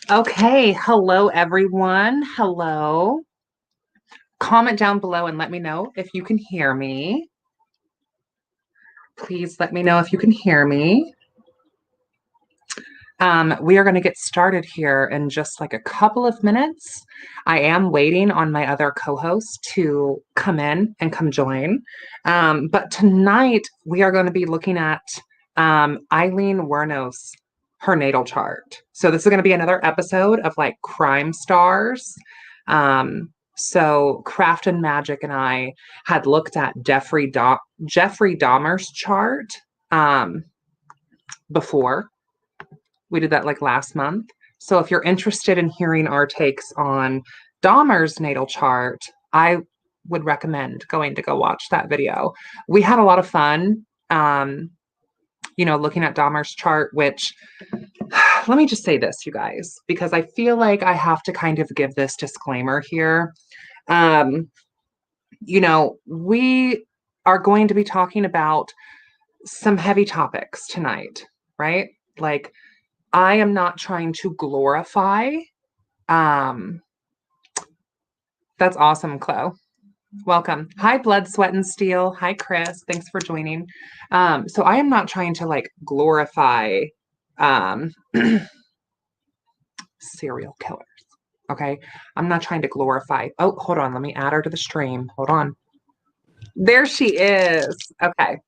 Okay, hello everyone. Hello. Comment down below and let me know if you can hear me. Please let me know if you can hear me. We are going to get started here in just like a couple of minutes. I am waiting on my other co-host to come in and come join. But tonight we are going to be looking at Aileen Wuornos, her natal chart. So this is going to be another episode of like crime stars. So Craft and Magic and I had looked at Jeffrey Dahmer's chart before. We did that like last month. So if you're interested in hearing our takes on Dahmer's natal chart, I would recommend going to go watch that video. We had a lot of fun, looking at Dahmer's chart, which let me just say this, you guys, because I feel like I have to kind of give this disclaimer here. We are going to be talking about some heavy topics tonight, right? Like, I am not trying to glorify That's awesome, Chloe. Welcome. Hi, Blood, Sweat, and Steel. Hi, Chris. Thanks for joining. So I am not trying to like glorify um, serial killers. Okay. I'm not trying to glorify. Oh, hold on. Let me add her to the stream. Hold on. There she is. Okay.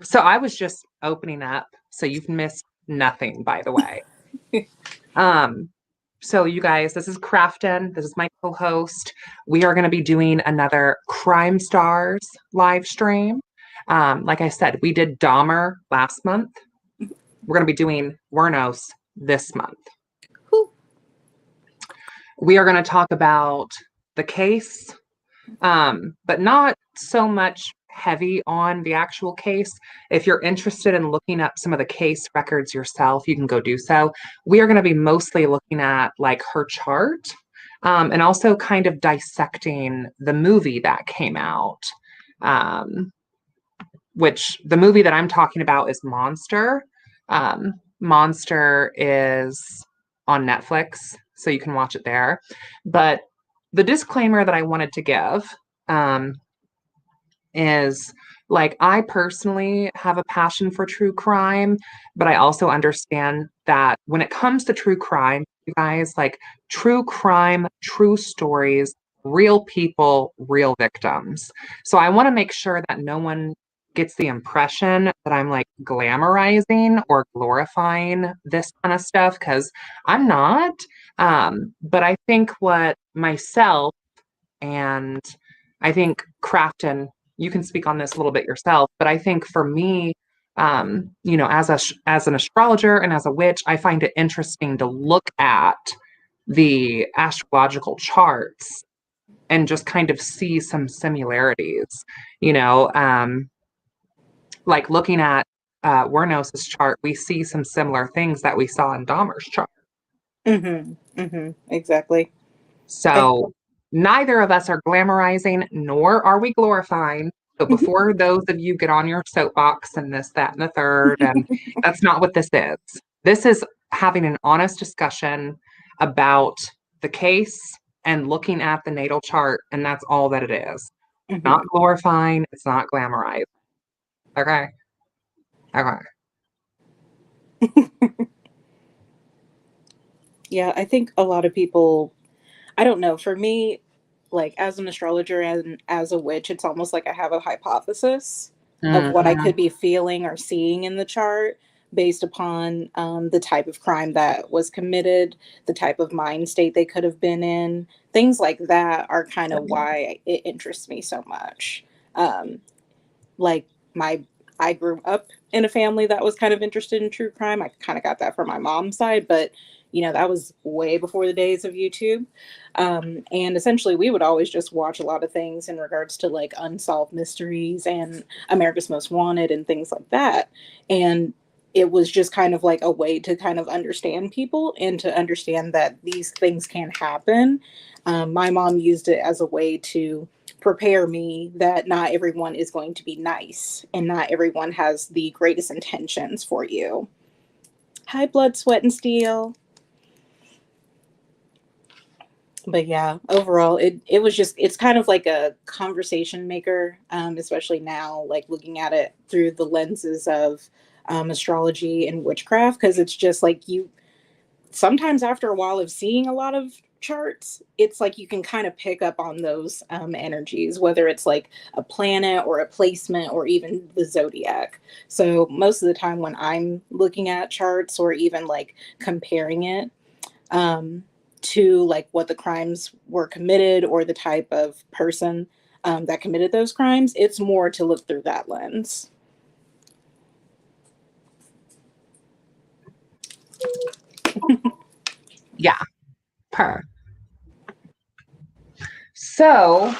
So I was just opening up. So you've missed nothing, by the way. So you guys, this is Crafton. This is my co-host. We are going to be doing another Crime Stars live stream. Like I said, we did Dahmer last month. We're going to be doing Wuornos this month. Whew. We are going to talk about the case, but not so much heavy on the actual case. If you're interested in looking up some of the case records yourself, you can go do so. We are going to be mostly looking at like her chart, and also kind of dissecting the movie that came out, which the movie that I'm talking about is Monster. Monster is on Netflix, so you can watch it there. But the disclaimer that I wanted to give, is like I personally have a passion for true crime, but I also understand that when it comes to true crime, you guys, like true crime, true stories, real people, real victims. So I want to make sure that no one gets the impression that I'm like glamorizing or glorifying this kind of stuff because I'm not. But I think what myself and I think Crafton, you can speak on this a little bit yourself, but I think for me, as an astrologer and as a witch, I find it interesting to look at the astrological charts and just kind of see some similarities. You know, like looking at Wuornos's chart, we see some similar things that we saw in Dahmer's chart. Exactly. So neither of us are glamorizing, nor are we glorifying. So before those of you get on your soapbox and this, that, and the third, and that's not what this is. This is having an honest discussion about the case and looking at the natal chart, and that's all that it is. Not glorifying, it's not glamorizing. Okay. Okay. Yeah, I think a lot of people, I don't know, for me, like as an astrologer and as a witch, it's almost like I have a hypothesis of what I Mhm. could be feeling or seeing in the chart based upon the type of crime that was committed, the type of mind state they could have been in. Things like that are kind of why it interests me so much. Um, like my I grew up in a family that was kind of interested in true crime. I kind of got that from my mom's side, but that was way before the days of YouTube. And essentially, we would always just watch a lot of things in regards to like unsolved mysteries and America's Most Wanted and things like that. And it was just kind of like a way to kind of understand people and to understand that these things can happen. My mom used it as a way to prepare me that not everyone is going to be nice and not everyone has the greatest intentions for you. Hi, Blood, Sweat, and Steel. But yeah, overall, it was just, it's kind of like a conversation maker, especially now, like looking at it through the lenses of astrology and witchcraft, because it's just like you sometimes after a while of seeing a lot of charts, it's like you can kind of pick up on those energies, whether it's like a planet or a placement or even the zodiac. So most of the time when I'm looking at charts or even like comparing it to like what the crimes were committed or the type of person that committed those crimes, it's more to look through that lens. Yeah. Per. So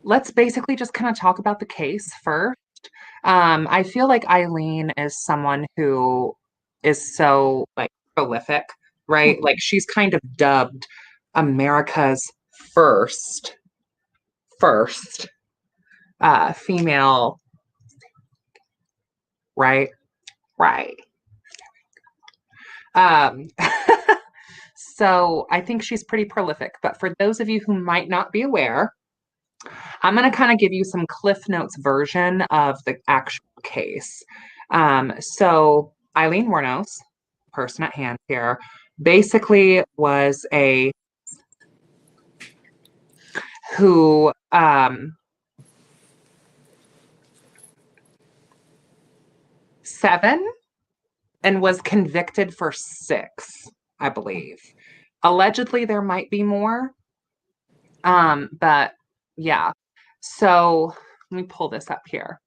let's basically just kind of talk about the case first. I feel like Aileen is someone who is so like prolific, right? Like she's kind of dubbed America's first first female, right? Right. Um, So I think she's pretty prolific. But for those of you who might not be aware, I'm going to kind of give you some Cliff Notes version of the actual case. So Aileen Wuornos, person at hand here, basically was a who seven and was convicted for six, I believe. Allegedly, there might be more. But yeah. So let me pull this up here.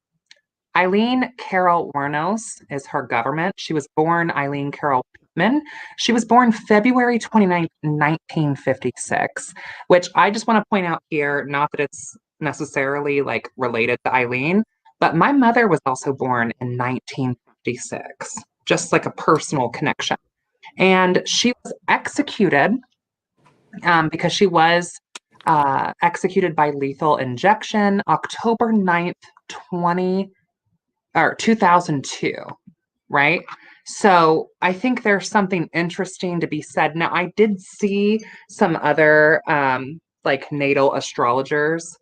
Aileen Carol Wuornos is her government. She was born Aileen Carol Pittman. She was born February 29th, 1956, which I just want to point out here, not that it's necessarily like related to Aileen, but my mother was also born in 1956, just like a personal connection. And she was executed because she was executed by lethal injection October 9th, 2002, right? So I think there's something interesting to be said. Now, I did see some other like natal astrologers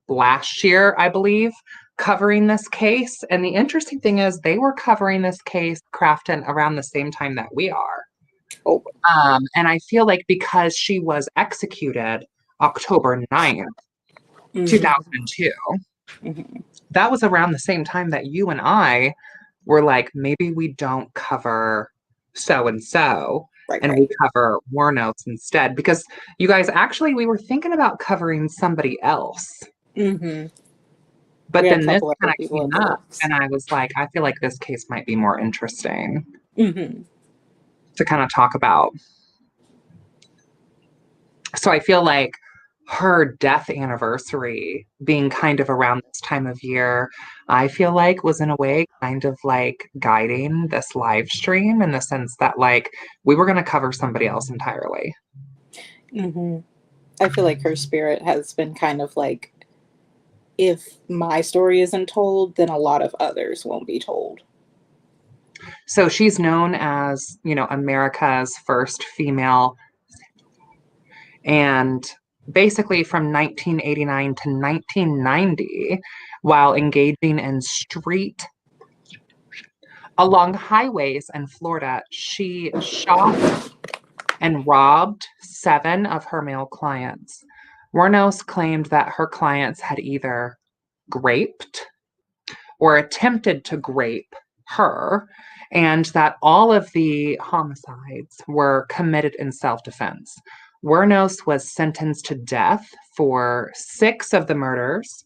last year, I believe, covering this case. And the interesting thing is they were covering this case, Crafton, around the same time that we are. Oh. And I feel like because she was executed October 9th, 2002, that was around the same time that you and I were like, maybe we don't cover so and so, and we cover Wuornos instead. Because you guys, actually, we were thinking about covering somebody else. But then this kind of came up, and I was like, I feel like this case might be more interesting to kind of talk about. So I feel like her death anniversary being kind of around this time of year, I feel like was in a way kind of like guiding this live stream in the sense that like we were going to cover somebody else entirely. I feel like her spirit has been kind of like, if my story isn't told, then a lot of others won't be told. So she's known as, America's first female. And basically from 1989 to 1990, while engaging in street along highways in Florida, she shot and robbed 7 of her male clients. Wuornos claimed that her clients had either graped or attempted to grape her, and that all of the homicides were committed in self-defense. Wuornos was sentenced to death for 6 of the murders,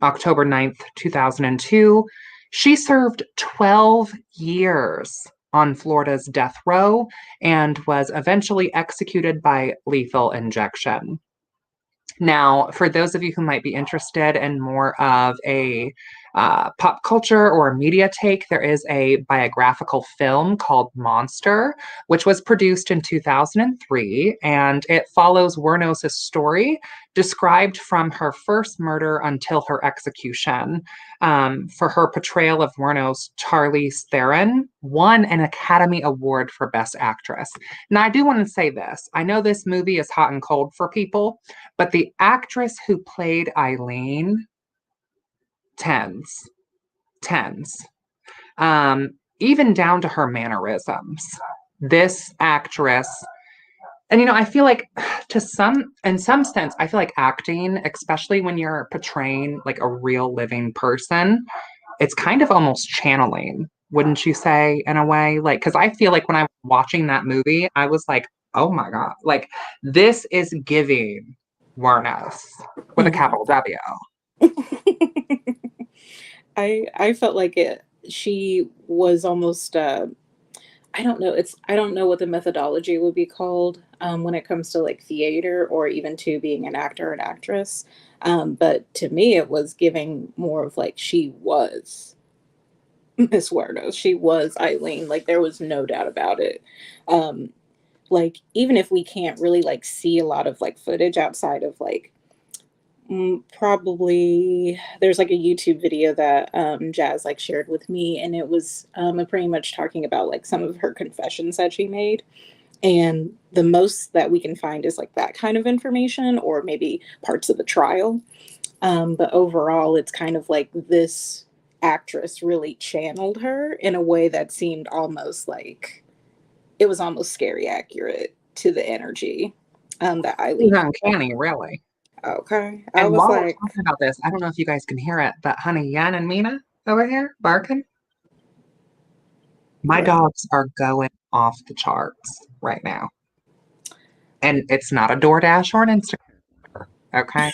October 9th, 2002. She served 12 years on Florida's death row and was eventually executed by lethal injection. Now, for those of you who might be interested in more of a pop culture or a media take, there is a biographical film called Monster, which was produced in 2003, and it follows Wuornos' story described from her first murder until her execution. For her portrayal of Wuornos, Charlize Theron won an Academy Award for Best Actress. Now, I do want to say this. I know this movie is hot and cold for people, but the actress who played Aileen, tens. Even down to her mannerisms. This actress, and I feel like in some sense, I feel like acting, especially when you're portraying like a real living person, it's kind of almost channeling, wouldn't you say, in a way? Like, because I feel like when I was watching that movie, I was like, oh my God, like this is giving Wuornos with a capital W. I felt like she was almost I don't know what the methodology would be called when it comes to like theater or even to being an actor or an actress. But to me, it was giving more of like she was Miss Wuornos. She was Aileen. Like there was no doubt about it. Like even if we can't really like see a lot of like footage outside of like probably there's like a YouTube video that Jazz like shared with me, and it was pretty much talking about like some of her confessions that she made. And the most that we can find is like that kind of information, or maybe parts of the trial. But overall, it's kind of like this actress really channeled her in a way that seemed almost like it was almost scary accurate to the energy that It was Eileen. uncanny, really. Okay, I And was while we're like, talking about this, I don't know if you guys can hear it, but honey, Yen and Mina over here barking. My what? dogs are going off the charts right now. And it's not a DoorDash or an Instagram, okay?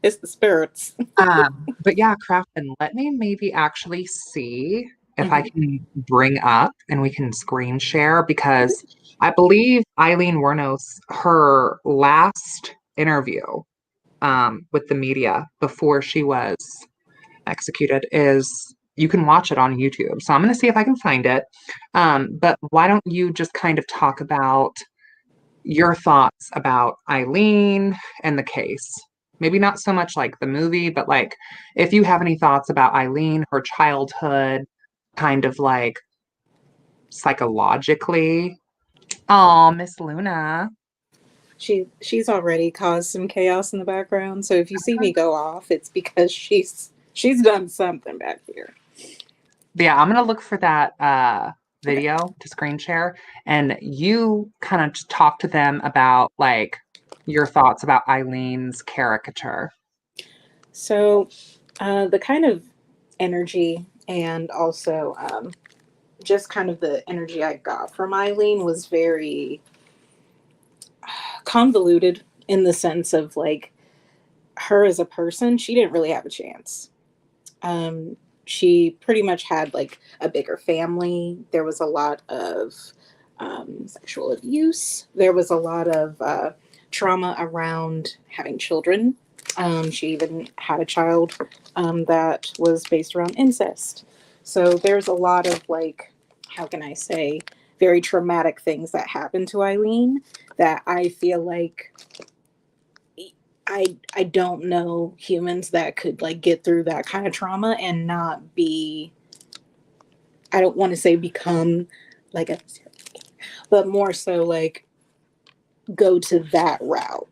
It's the spirits. But yeah, Craft, and let me maybe actually see if I Hmm. can bring up and we can screen share because I believe Eileen Wuornos, her last interview with the media before she was executed is you can watch it on YouTube. So I'm going to see if I can find it. But why don't you just kind of talk about your thoughts about Eileen and the case? Maybe not so much like the movie, but like if you have any thoughts about Eileen, her childhood, kind of like psychologically. Oh, Miss Luna. She's already caused some chaos in the background. So if you see me go off, it's because she's done something back here. Yeah, I'm gonna look for that Okay. video to screen share, and you kind of just talk to them about like your thoughts about Eileen's caricature. So the kind of energy and also just kind of the energy I got from Eileen was very convoluted in the sense of like her as a person, she didn't really have a chance. Um, she pretty much had like a bigger family. There was a lot of sexual abuse. There was a lot of trauma around having children. She even had a child that was based around incest. So there's a lot of like, how can I say, very traumatic things that happened to Eileen that I feel like I don't know humans that could like get through that kind of trauma and not be, I don't want to say become like a, but more so like go to that route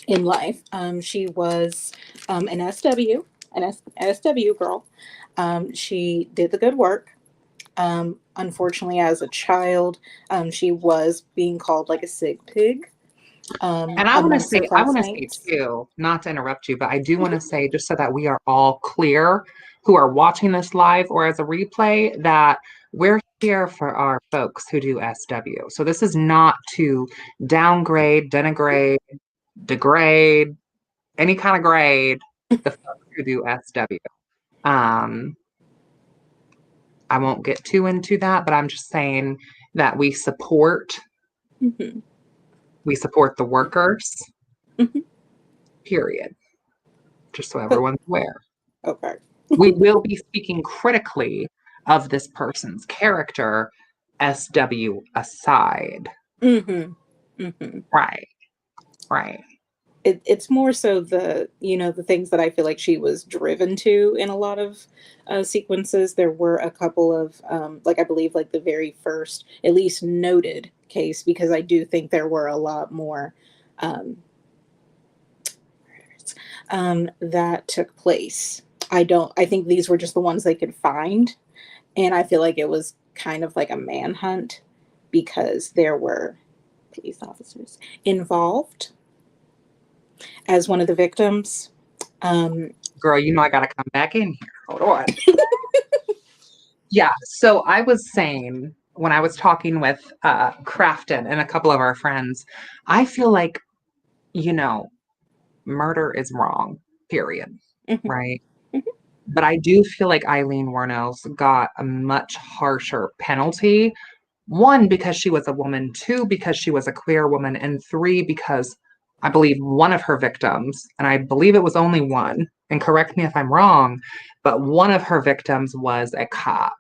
in life. She was an SW, SW girl. She did the good work. Unfortunately, as a child, she was being called like a sick pig And amongst her I want to say classmates. too, not to interrupt you, but I do want to say just so that we are all clear who are watching this live or as a replay that we're here for our folks who do SW. So this is not to downgrade, denigrate, degrade, any kind of grade the folks who do SW. Um, I won't get too into that, but I'm just saying that Mhm. we support the workers, Mhm. period. Just so But everyone's aware. okay. We will be speaking critically of this person's character, SW aside. Hmm. Hmm. Right, right. It's more so the, you know, the things that I feel like she was driven to in a lot of sequences. There were a couple of like I believe like the very first at least noted case, because I do think there were a lot more um, that took place. I think these were just the ones they could find, and I feel like it was kind of like a manhunt because there were police officers involved as one of the victims. Um, Girl, you know I gotta come back in here. Hold on. Yeah, so I was saying when I was talking with Crafton and a couple of our friends, I feel like, you know, murder is wrong, period. mhm, Right. mhm, But I do feel like Eileen Wuornos got a much harsher penalty. One, because she was a woman, two, because she was a queer woman, and three, because I believe one of her victims, and I believe it was only one, and correct me if I'm wrong, but one of her victims was a cop.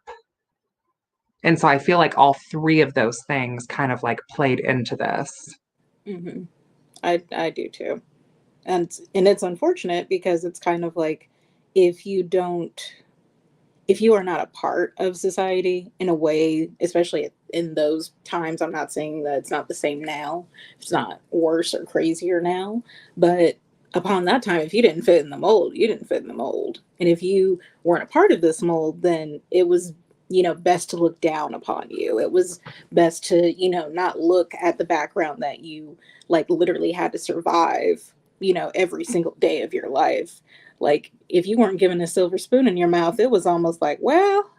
And so I feel like all three of those things kind of like played into this. mhm. I do too, and it's unfortunate because it's kind of like if you don't. if you are not a part of society in a way, especially in those times, I'm not saying that it's not the same now. It's not worse or crazier now, but upon that time, if you didn't fit in the mold, you didn't fit in the mold. And if you weren't a part of this mold, then it was, best to look down upon you. It was best to, not look at the background that you like literally had to survive, every single day of your life. Like if you weren't given a silver spoon in your mouth, it was almost like, well,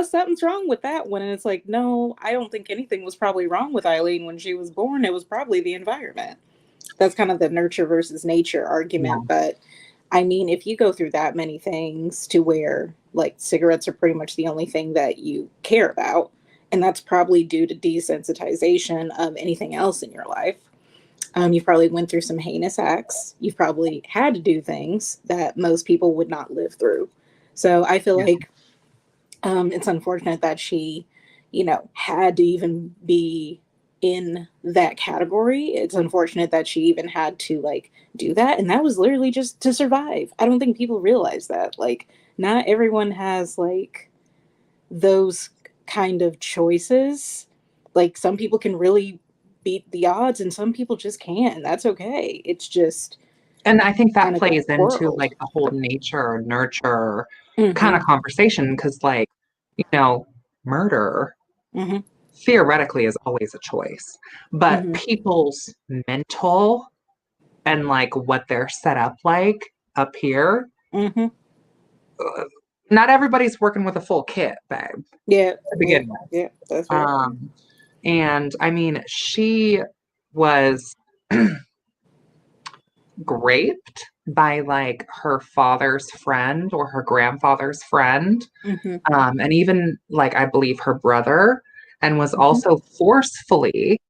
something's wrong with that one. And it's like, no, I don't think anything was probably wrong with Aileen when she was born. It was probably the environment. That's kind of the nurture versus nature Yeah. argument. But I mean, if you go through that many things to where like cigarettes are pretty much the only thing that you care about, and that's probably due to desensitization of anything else in your life. You've probably went through some heinous acts. You've probably had to do things that most people would not live through. So I feel Yeah. like it's unfortunate that she, had to even be in that category. It's unfortunate that she even had to like do that. And that was literally just to survive. I don't think people realize that. Like, not everyone has like those kind of choices. Like, some people can really beat the odds and some people just can't. That's okay. It's just And I think that kind of the plays into world. like the whole nature nurture kind of Mm-hmm. conversation because, like, you know, murder Mm-hmm. theoretically is always a choice, but Mm-hmm. people's mental and like what they're set up like up here, Mm-hmm. uh, not everybody's working with a full kit, babe, Yeah. to Yeah. begin with. Yeah. That's very true. Um, and I mean, she was raped by like her father's friend or her grandfather's friend, Mm-hmm. and even like I believe her brother, and was Mm-hmm. also forcefully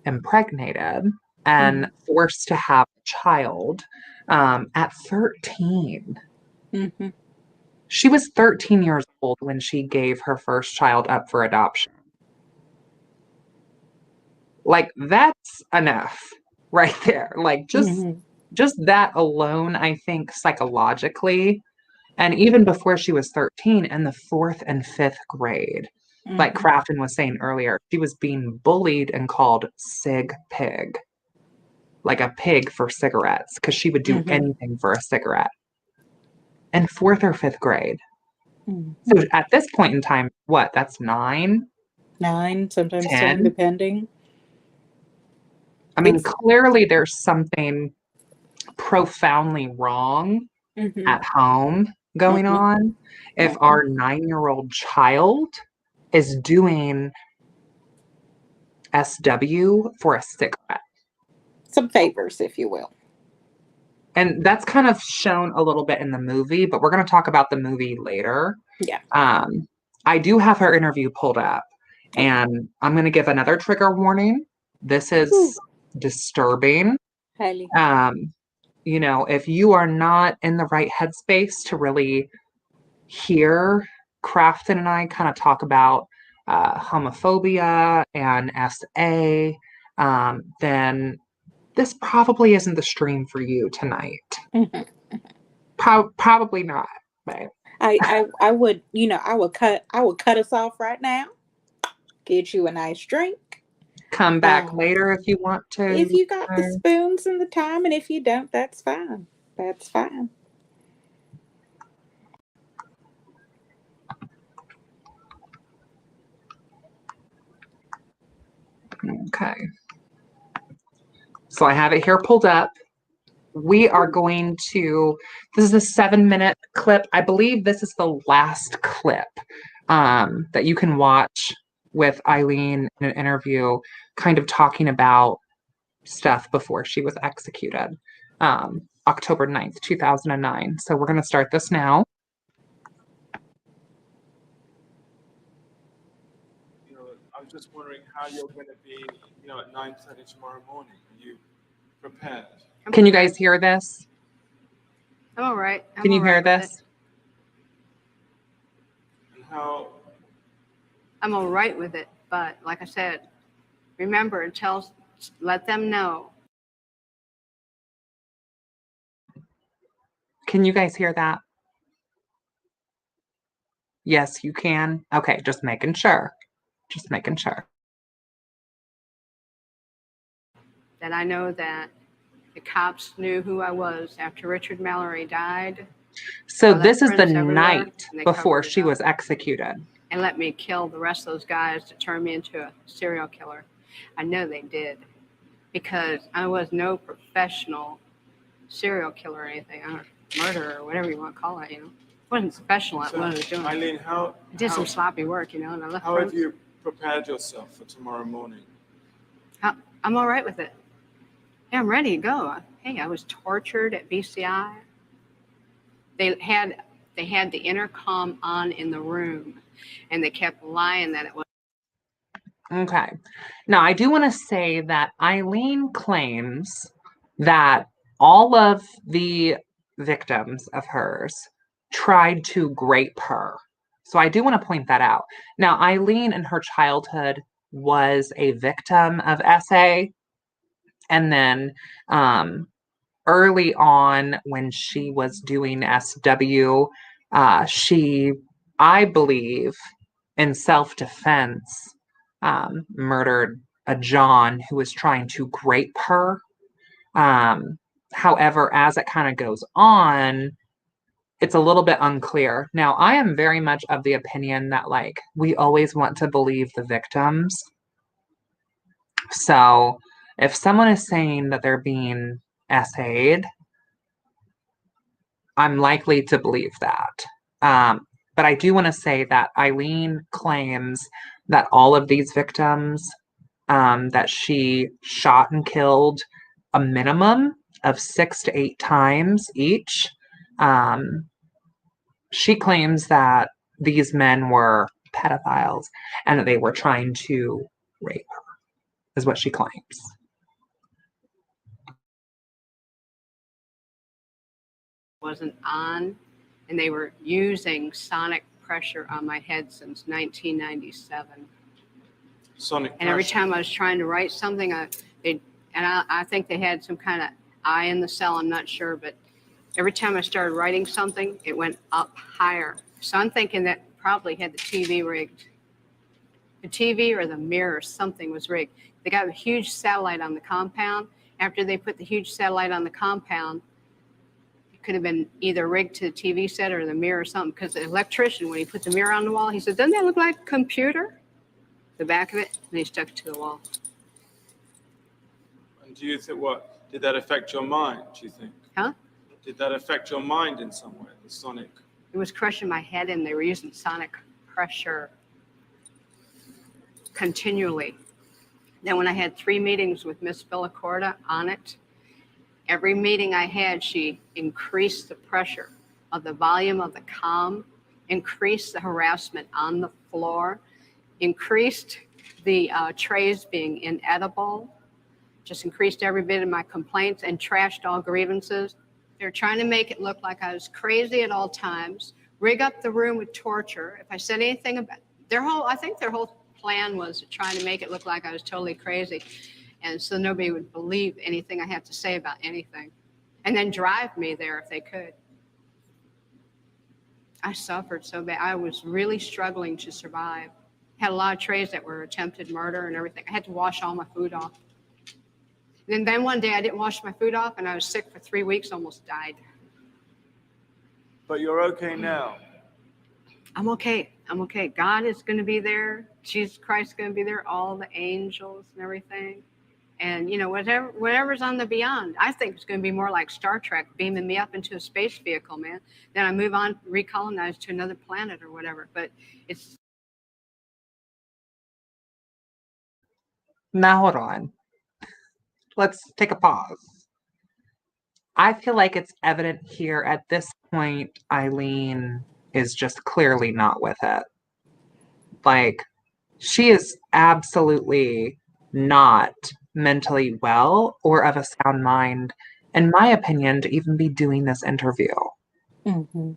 impregnated and Mm-hmm. forced to have a child at 13. Mm-hmm. She was 13 years old when she gave her first child up for adoption. Like that's enough right there. Like Mm-hmm. just that alone, I think psychologically, and even before she was 13 in the fourth and fifth grade, like Mm-hmm. Crafton was saying earlier, she was being bullied and called Sig Pig, like a pig for cigarettes, because she would do Mm-hmm. anything for a cigarette in fourth or fifth grade. Mm-hmm. So at this point in time, what? That's 9, 9, sometimes 10, 10. depending. I mean, It's clearly there's something profoundly wrong mm-hmm. at home going Mm-hmm. on if Mm-hmm. our 9-year-old child is doing SW for a cigarette. Some favors, if you will. And that's kind of shown a little bit in the movie, but we're going to talk about the movie later. Yeah. Um, I do have her interview pulled up, Okay. and I'm going to give another trigger warning. This Ooh, is disturbing. highly. Um, if you are not in the right headspace to really hear Crafton and I kind of talk about homophobia and SA, then this probably isn't the stream for you tonight. Mm-hmm. Probably not, babe. I would, I would cut us off right now. Get you a nice drink. Come back Um, later if you want if to. you got the spoons and the time, and if you don't, that's fine. That's fine. Okay. So I have it here pulled up. We are going to, this is a 7-minute clip. I believe this is the last clip that you can watch with Aileen in an interview, kind of talking about stuff before she was executed, October 9th, 2009. So we're going to start this now. I was just wondering how you're going to be, at 9:30 tomorrow morning. Are you prepared? Can you guys hear this? I'm all right. Can you hear this? And how? I'm all right with it. But like I said, remember and let them know. Can you guys hear that? Yes, you can. Okay, just making sure. Just making sure. That I know that the cops knew who I was after Richard Mallory died. So All that this is the prints everywhere, night and they before covered it she up was executed. and let me kill the rest of those guys to turn me into a serial killer. I know they did, because I was no professional serial killer or anything, or murderer, or whatever you want to call it. It wasn't professional at So, what I was doing. Eileen, I did some sloppy work, and I left. how have you prepared yourself for tomorrow morning? I'm all right with it. Yeah, I'm ready to go. Hey, I was tortured at BCI. They had the intercom on in the room, and they kept lying that it was. Okay. Now, I do want to say that Aileen claims that all of the victims of hers tried to grape her. So I do want to point that out. Now, Aileen in her childhood was a victim of SA. And then early on, when she was doing SW, she, I believe, in self-defense, murdered a John who was trying to grape her. However, as it kind of goes on, it's a little bit unclear. Now, I am very much of the opinion that, like, we always want to believe the victims. So if someone is saying that they're being SA'd, I'm likely to believe that. But I do want to say that Aileen claims that all of these victims that she shot and killed a minimum of 6 to 8 times each. She claims that these men were pedophiles and that they were trying to rape her, is what she claims. Wasn't on, and they were using sonic pressure on my head since 1997. Sonic And every pressure. time I was trying to write something, I think they had some kind of eye in the cell. I'm not sure, but every time I started writing something, it went up higher. So I'm thinking that probably had the TV rigged. The TV or the mirror, something was rigged. They got a huge satellite on the compound. After they put the huge satellite on the compound, it could have been either rigged to the TV set or the mirror or something. Because the electrician, when he put the mirror on the wall, he said, "Doesn't that look like a computer?" The back of it, and he stuck it to the wall. And do you think, did that affect your mind, do you think? Huh? Did that affect your mind in some way, the sonic? It was crushing my head, and they were using sonic pressure continually. Then when I had 3 meetings with Miss Villacorta on it, every meeting I had, she increased the pressure of the volume of the comm, increased the harassment on the floor, increased the trays being inedible, just increased every bit of my complaints and trashed all grievances. They're trying to make it look like I was crazy at all times, rig up the room with torture. If I said anything about I think their whole plan was trying to make it look like I was totally crazy. And so nobody would believe anything I had to say about anything. And then drive me there if they could. I suffered so bad. I was really struggling to survive. Had a lot of trays that were attempted murder and everything. I had to wash all my food off. And then one day I didn't wash my food off, and I was sick for 3 weeks, almost died. But you're okay now. I'm okay. I'm okay. God is going to be there. Jesus Christ is going to be there. All the angels and everything. And, whatever's on the beyond, I think it's going to be more like Star Trek, beaming me up into a space vehicle, man. Then I move on, recolonize to another planet or whatever. But it's. Now, hold on. Let's take a pause. I feel like it's evident here at this point, Aileen is just clearly not with it. Like, she is absolutely not mentally well or of a sound mind, in my opinion, to even be doing this interview. Mm-hmm.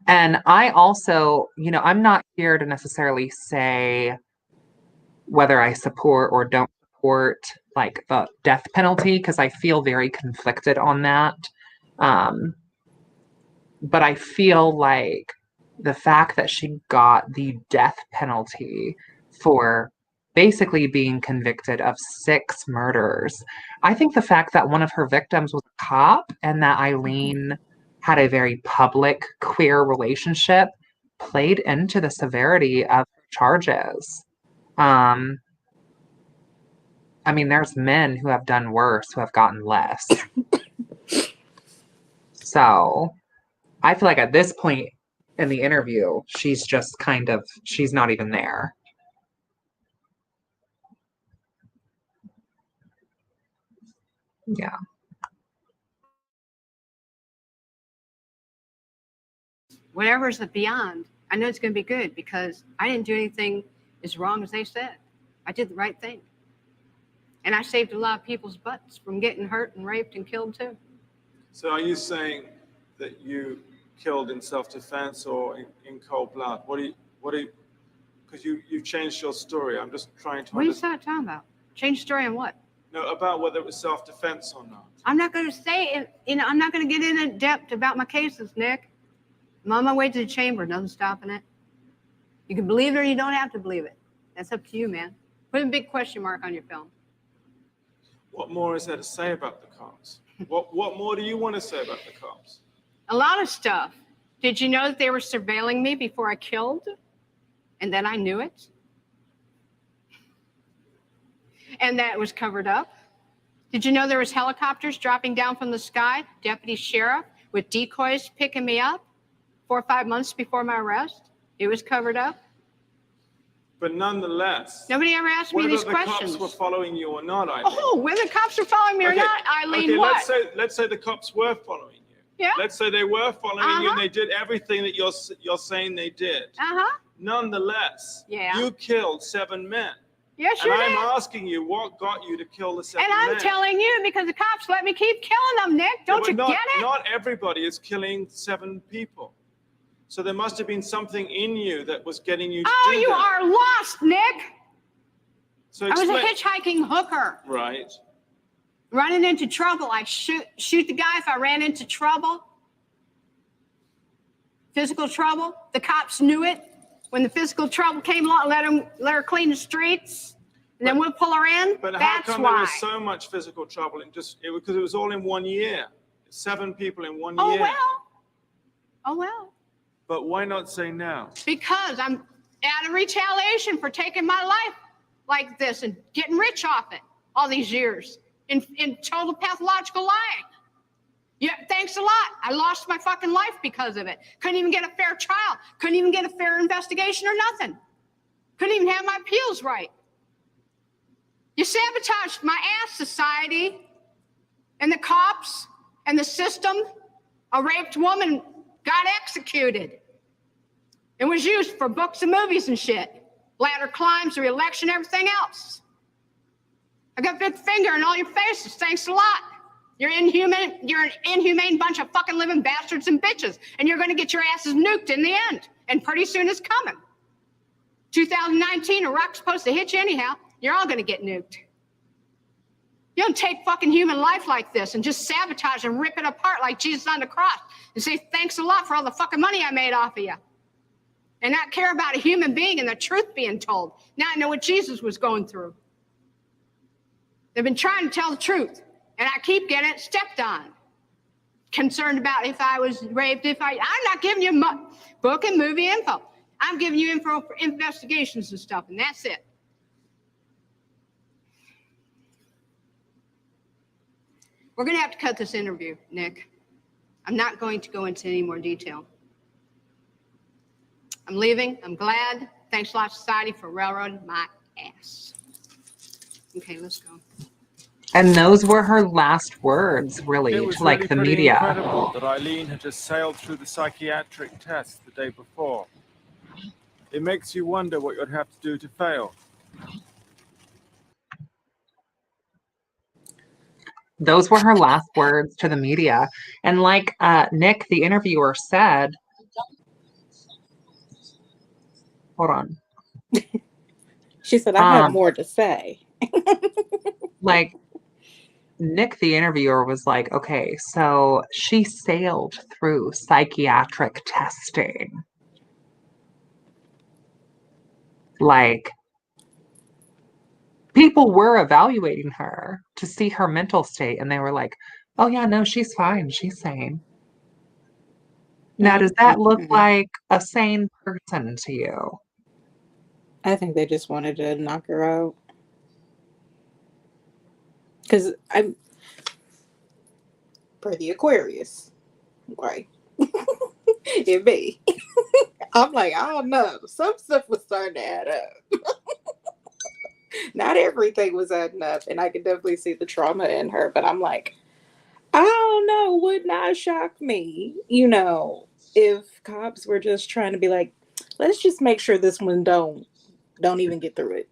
And I also, I'm not here to necessarily say whether I support or don't support like the death penalty, because I feel very conflicted on that. But I feel like the fact that she got the death penalty for basically being convicted of 6 murders. I think the fact that one of her victims was a cop and that Aileen had a very public queer relationship played into the severity of her charges. Um, I mean, there's men who have done worse who have gotten less. So I feel like at this point in the interview, she's just kind of, she's not even there. Yeah. Whatever's beyond, I know it's going to be good because I didn't do anything as wrong as they said. I did the right thing. And I saved a lot of people's butts from getting hurt and raped and killed too. So are you saying that you killed in self-defense or in cold blood? What do you, because you changed your story. I'm just trying to What are you talking about? Change story on what? No, about whether it was self-defense or not. I'm not going to say it, I'm not going to get in depth about my cases, Nick. I'm on my way to the chamber, nothing stopping it. You can believe it or you don't have to believe it. That's up to you, man. Put a big question mark on your film. What more is there to say about the cops? What more do you want to say about the cops? A lot of stuff. Did you know that they were surveilling me before I killed? And then I knew it? And that it was covered up? Did you know there was helicopters dropping down from the sky, deputy sheriff, with decoys picking me up 4 or 5 months before my arrest? It was covered up? But nonetheless, Nobody ever asked me these questions. Whether the cops were following you or not, Eileen. Oh, whether the cops were following me or not, Eileen, okay, what? Let's say the cops were following you. Yeah. Let's say they were following you and they did everything that you're saying they did. Uh-huh. Nonetheless, yeah. You killed 7 men. Yeah, sure And did. I'm asking you, what got you to kill the 7 men? And I'm telling you because the cops let me keep killing them, Nick. Don't you get it? Not everybody is killing 7 people. So there must have been something in you that was getting you to do that. You are lost, Nick. So I was a hitchhiking hooker. Right. Running into trouble. I'd shoot the guy if I ran into trouble. Physical trouble. The cops knew it. When the physical trouble came along, let her clean the streets. And then we'll pull her in. But That's how come why. there was so much physical trouble because it was all in 1 year. 7 people in 1 Oh, year. Oh, well. But why not say no? Because I'm out of retaliation for taking my life like this and getting rich off it all these years in total pathological lying. Yeah, thanks a lot. I lost my fucking life because of it. Couldn't even get a fair trial. Couldn't even get a fair investigation or nothing. Couldn't even have my appeals right. You sabotaged my ass, society, and the cops and the system. A raped woman got executed. It was used for books and movies and shit. Ladder climbs, the election, everything else. I got a big finger in all your faces. Thanks a lot. You're an inhumane bunch of fucking living bastards and bitches. And you're going to get your asses nuked in the end. And pretty soon it's coming. 2019, Iraq's supposed to hit you anyhow. You're all going to get nuked. You don't take fucking human life like this and just sabotage and rip it apart like Jesus on the cross and say, thanks a lot for all the fucking money I made off of you. And not care about a human being and the truth being told. Now I know what Jesus was going through. They've been trying to tell the truth. And I keep getting it stepped on. Concerned about if I was raped, I'm not giving you book and movie info. I'm giving you info for investigations and stuff, and that's it. We're going to have to cut this interview, Nick. I'm not going to go into any more detail. I'm leaving. I'm glad. Thanks a lot, society, for railroading my ass. Okay, let's go. And those were her last words, really, to like really the pretty media. Incredible that Aileen had just sailed through the psychiatric test the day before. It makes you wonder what you'd have to do to fail. Those were her last words to the media. And like Nick, the interviewer, said, hold on. She said, I have more to say. Like, Nick, the interviewer, was like, okay, so she sailed through psychiatric testing. Like, people were evaluating her to see her mental state, and they were like, oh, yeah, no, she's fine. She's sane. Now, does that look like a sane person to you? I think they just wanted to knock her out. Because I'm per the Aquarius. Right. It be. I'm like, I don't know. Some stuff was starting to add up. Not everything was adding up. And I could definitely see the trauma in her. But I'm like, I don't know. Would not shock me, if cops were just trying to be like, let's just make sure this one don't even get through it.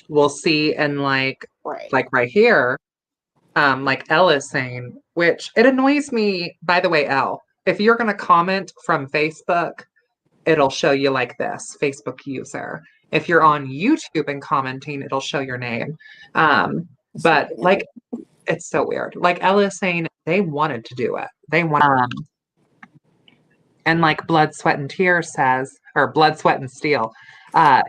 We'll see. And Right. right here, like Elle is saying, which it annoys me, by the way, Elle, if you're going to comment from Facebook, it'll show you like this, Facebook user. If you're on YouTube and commenting, it'll show your name. But like, it's so weird. Like Elle is saying, they wanted to do it. They want, and like Blood, Sweat, and Tears says, or Blood, Sweat, and Steel,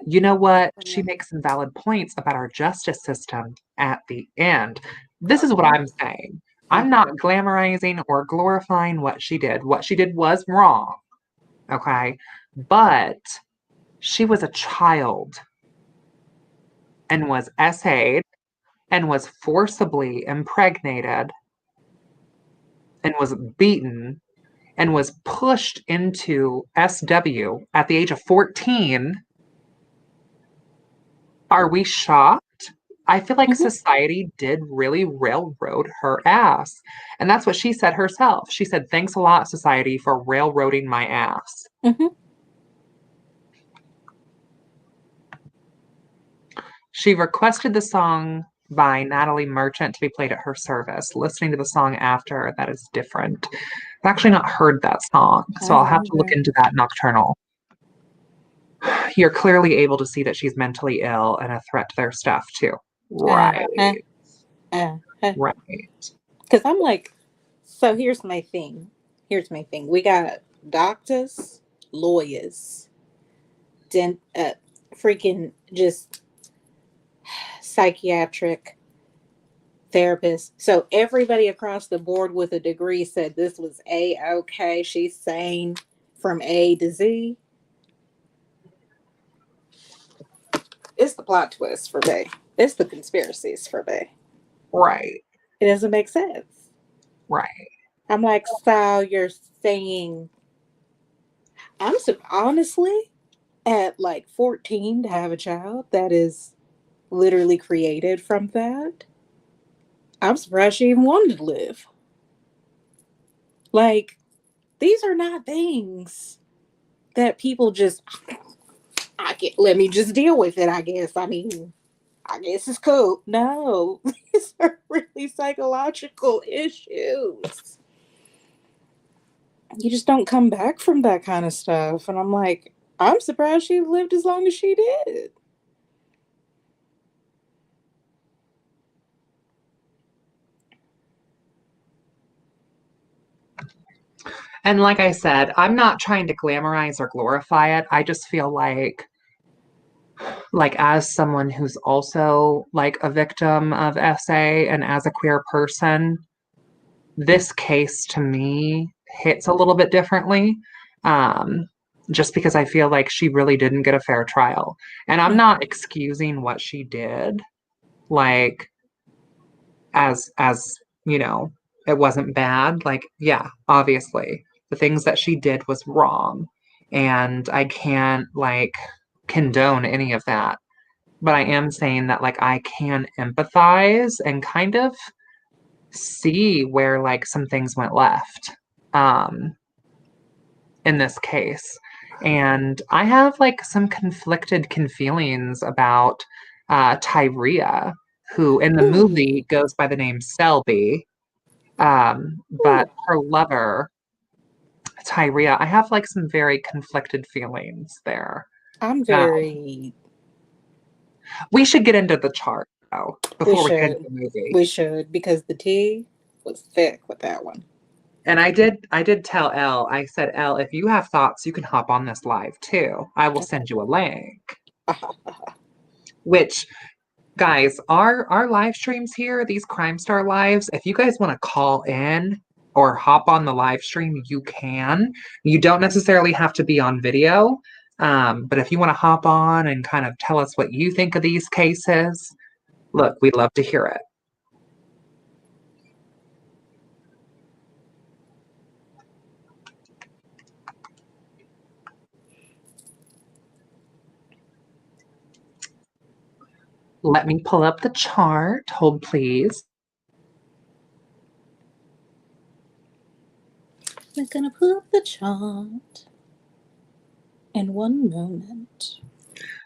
you know what? She makes some valid points about our justice system at the end. This is what I'm saying. I'm not glamorizing or glorifying what she did. What she did was wrong. Okay. But she was a child and was essayed and was forcibly impregnated and was beaten and was pushed into SW at the age of 14. Are we shocked? I feel like society did really railroad her ass. And that's what she said herself. She said, thanks a lot, society, for railroading my ass. She requested the song by Natalie Merchant to be played at her service. Listening to the song after, that is different. I've actually not heard that song, so I'll have to look into that nocturnal. You're clearly able to see that she's mentally ill and a threat to their stuff too. Right. Right. Because I'm like, so here's my thing. We got doctors, lawyers, freaking just psychiatric therapists. So everybody across the board with a degree said this was A-okay. She's sane from A to Z. It's the plot twist for me. It's the conspiracies for me. Right. It doesn't make sense. Right. I'm like, so you're saying, honestly, at like 14 to have a child that is literally created from that, I'm surprised she even wanted to live. Like, these are not things that people just, let me just deal with it, I guess. I mean, I guess it's cool. No, these are really psychological issues. You just don't come back from that kind of stuff. And I'm like, I'm surprised she lived as long as she did. And like I said, I'm not trying to glamorize or glorify it. I just feel like as someone who's also like a victim of SA and as a queer person, this case to me hits a little bit differently. Just because I feel like she really didn't get a fair trial. And I'm not excusing what she did, like as it wasn't bad. Like, yeah, obviously the things that she did was wrong. And I can't condone any of that. But I am saying that I can empathize and kind of see where some things went left in this case. And I have some conflicted feelings about Tyria, who in the movie goes by the name Selby. But her lover, Tyria, I have some very conflicted feelings there. I'm very... We should get into the chart though before we get into the movie. We should, because the tea was thick with that one. And I did tell Elle, I said, Elle, if you have thoughts, you can hop on this live too. I will send you a link. Which, guys, our live streams here, these Crime Star lives, if you guys want to call in or hop on the live stream, you can. You don't necessarily have to be on video. But if you want to hop on and kind of tell us what you think of these cases, look, we'd love to hear it. Let me pull up the chart. Hold, please. I'm gonna pull up the chart in one moment.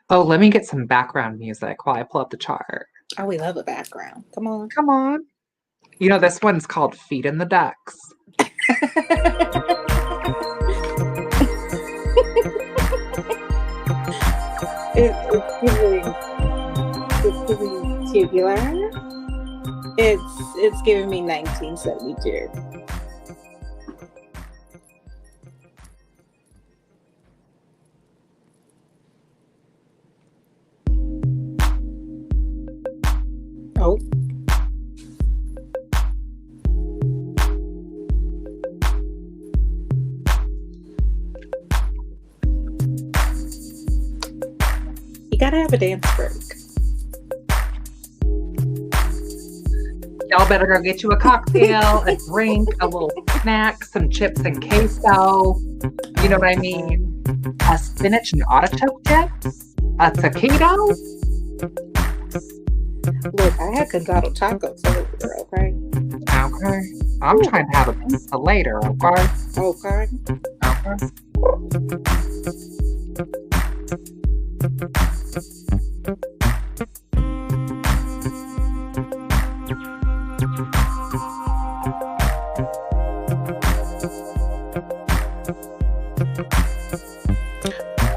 Oh, let me get some background music while I pull up the chart. Oh, we love a background. Come on. Come on. You know, this one's called Feeding the Ducks. It's giving tubular. It's giving me 1972. Oh. You gotta have a dance break. Y'all better go get you a cocktail, a drink, a little snack, some chips and queso. You know what I mean? A spinach and artichoke chips, a taquito. Look, I had condado tacos earlier, okay? Okay. I'm trying to have a pizza later, okay? Okay. Okay.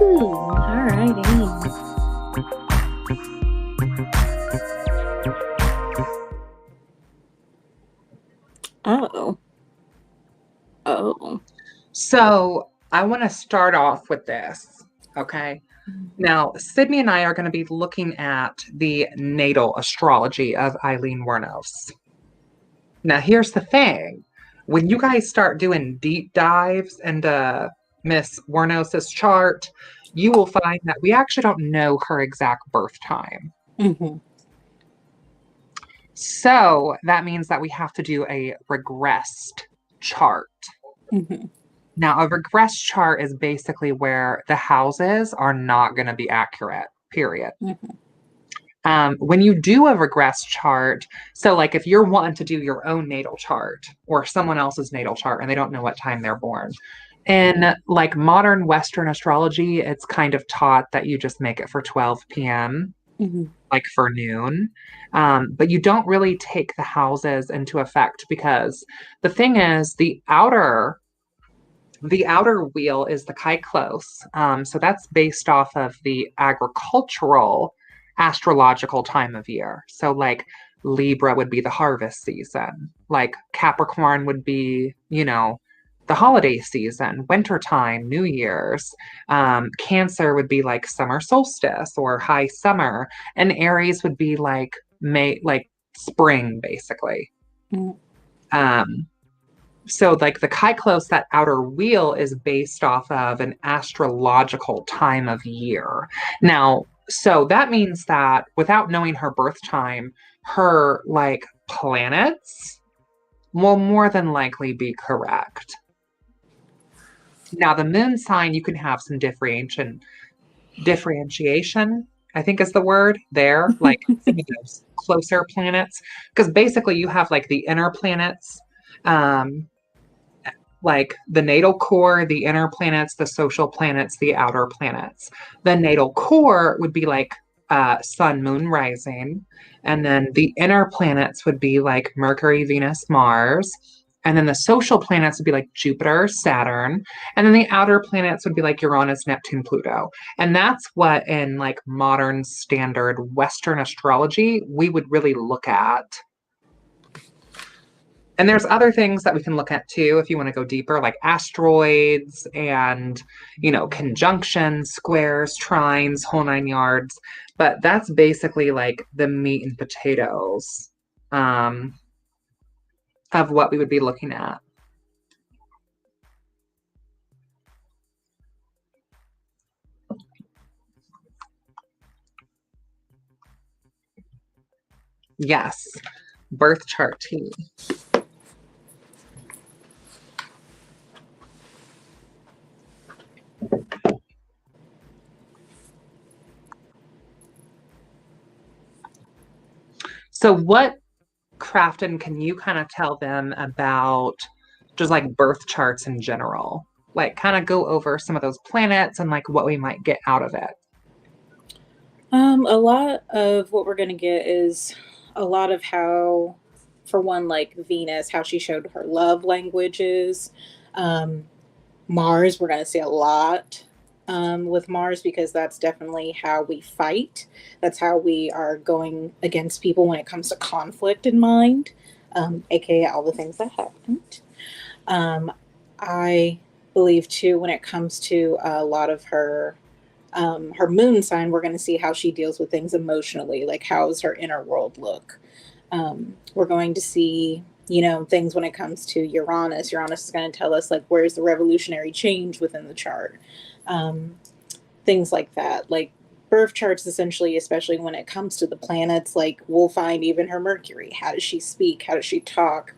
Alrighty. Oh. So I want to start off with this, okay? Now, Sydney and I are going to be looking at the natal astrology of Aileen Wuornos. Now, here's the thing. When you guys start doing deep dives into Miss Wuornos' chart, you will find that we actually don't know her exact birth time. Mm-hmm. So that means that we have to do a regressed chart. Mm-hmm. Now, a regress chart is basically where the houses are not going to be accurate, period. Mm-hmm. When you do a regress chart, so like if you're wanting to do your own natal chart or someone else's natal chart and they don't know what time they're born, in like modern Western astrology, it's kind of taught that you just make it for 12 p.m., Mm-hmm. like for noon. But you don't really take the houses into effect because the thing is the outer wheel is the Kyklos. So that's based off of the agricultural astrological time of year. So like Libra would be the harvest season. Like Capricorn would be, the holiday season, wintertime, New Year's. Cancer would be like summer solstice or high summer. And Aries would be like spring, basically. Mm-hmm. So like the Kyklos, that outer wheel is based off of an astrological time of year. Now, so that means that without knowing her birth time, her like planets will more than likely be correct. Now, the moon sign, you can have some differentiation, I think is the word there, like some of those closer planets. Because basically you have like the inner planets, like the natal core, the inner planets, the social planets, the outer planets. The natal core would be like sun, moon, rising. And then the inner planets would be like Mercury, Venus, Mars. And then the social planets would be like Jupiter, Saturn. And then the outer planets would be like Uranus, Neptune, Pluto. And that's what in like modern standard Western astrology, we would really look at. And there's other things that we can look at too if you want to go deeper, like asteroids and, conjunctions, squares, trines, whole nine yards. But that's basically like the meat and potatoes of what we would be looking at. Yes, birth chart too. So what, Crafton, can you kind of tell them about just like birth charts in general? Like kind of go over some of those planets and like what we might get out of it. A lot of what we're going to get is a lot of how, for one, like Venus, how she showed her love languages. Mars, we're going to see a lot with Mars because that's definitely how we fight. That's how we are going against people when it comes to conflict in mind, aka all the things that happened. I believe too, when it comes to a lot of her moon sign, we're going to see how she deals with things emotionally, like how's her inner world look. We're going to see, things when it comes to Uranus. Uranus is going to tell us like where's the revolutionary change within the chart. Things like that, like birth charts essentially, especially when it comes to the planets, like we'll find even her Mercury. How does she speak? How does she talk?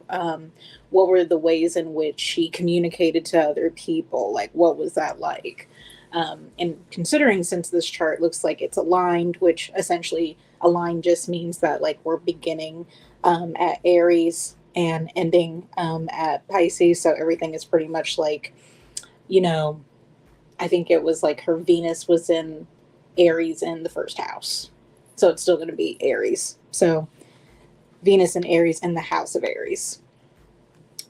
What were the ways in which she communicated to other people? Like what was that like? And considering since this chart looks like it's aligned, which essentially aligned just means that like we're beginning at Aries and ending at Pisces. So everything is pretty much like, I think it was like her Venus was in Aries in the first house. So it's still going to be Aries. So Venus and Aries in the house of Aries.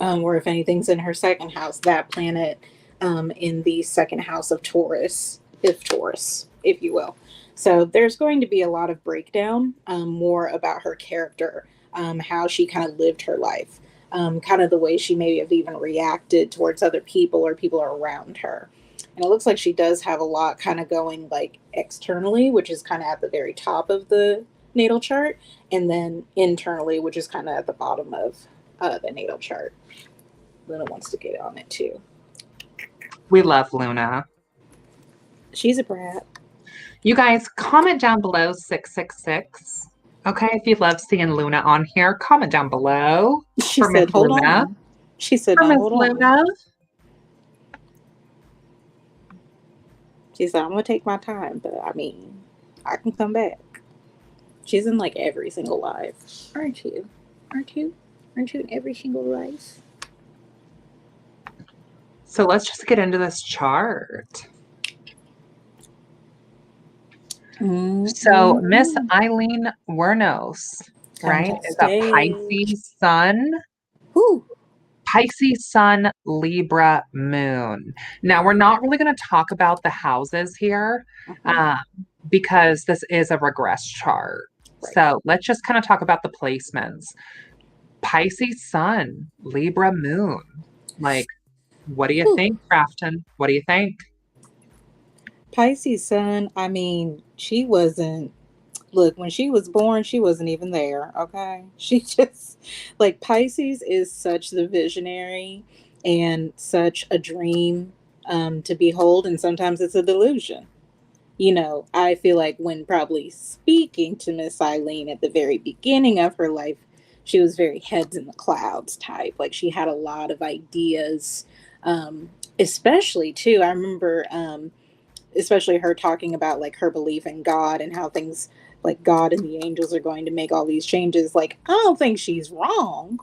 Or if anything's in her second house, that planet in the second house of Taurus, if you will. So there's going to be a lot of breakdown, more about her character, how she kind of lived her life, kind of the way she may have even reacted towards other people or people around her. And it looks like she does have a lot kind of going like externally, which is kind of at the very top of the natal chart, and then internally, which is kind of at the bottom of the natal chart. Luna wants to get on it too. We love Luna. She's a brat. You guys comment down below 666. Okay, if you love seeing Luna on here, comment down below. She said, hold Luna. on. She said, For no, Miss hold Luna. on. She said, I'm going to take my time, but I mean, I can come back. She's in like every single live. Aren't you? Aren't you? Aren't you in every single live? So let's just get into this chart. So Miss Aileen Wuornos, right, is a Pisces sun. Woo. Pisces sun, Libra moon. Now, we're not really going to talk about the houses here because this is a regress chart. Right. So let's just kind of talk about the placements. Pisces sun, Libra moon. Like, what do you think, Crafton? What do you think? Pisces sun, I mean, she wasn't, look, when she was born, she wasn't even there, okay? She just, like, Pisces is such the visionary and such a dream to behold, and sometimes it's a delusion. I feel like when probably speaking to Miss Aileen at the very beginning of her life, she was very heads in the clouds type. Like, she had a lot of ideas, especially, too, I remember... especially her talking about like her belief in God and how things like God and the angels are going to make all these changes. Like, I don't think she's wrong.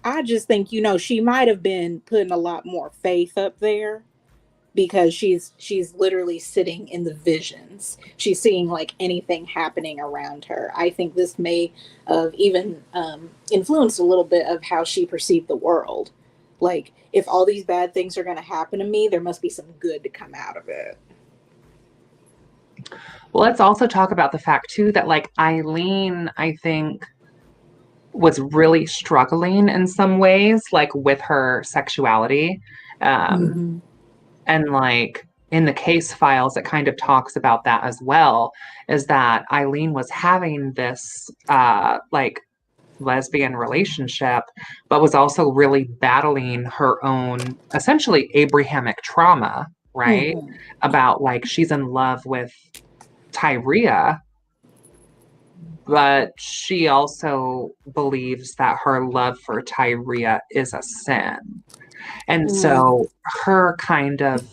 I just think, she might have been putting a lot more faith up there because she's literally sitting in the visions. She's seeing like anything happening around her. I think this may have even influenced a little bit of how she perceived the world. Like, if all these bad things are going to happen to me, there must be some good to come out of it. Well, let's also talk about the fact too that like Aileen, I think was really struggling in some ways, like with her sexuality. Mm-hmm. And like in the case files, it kind of talks about that as well, is that Aileen was having this like lesbian relationship, but was also really battling her own essentially Abrahamic trauma, right? Mm-hmm. About like she's in love with Tyria, but she also believes that her love for Tyria is a sin. And so her kind of,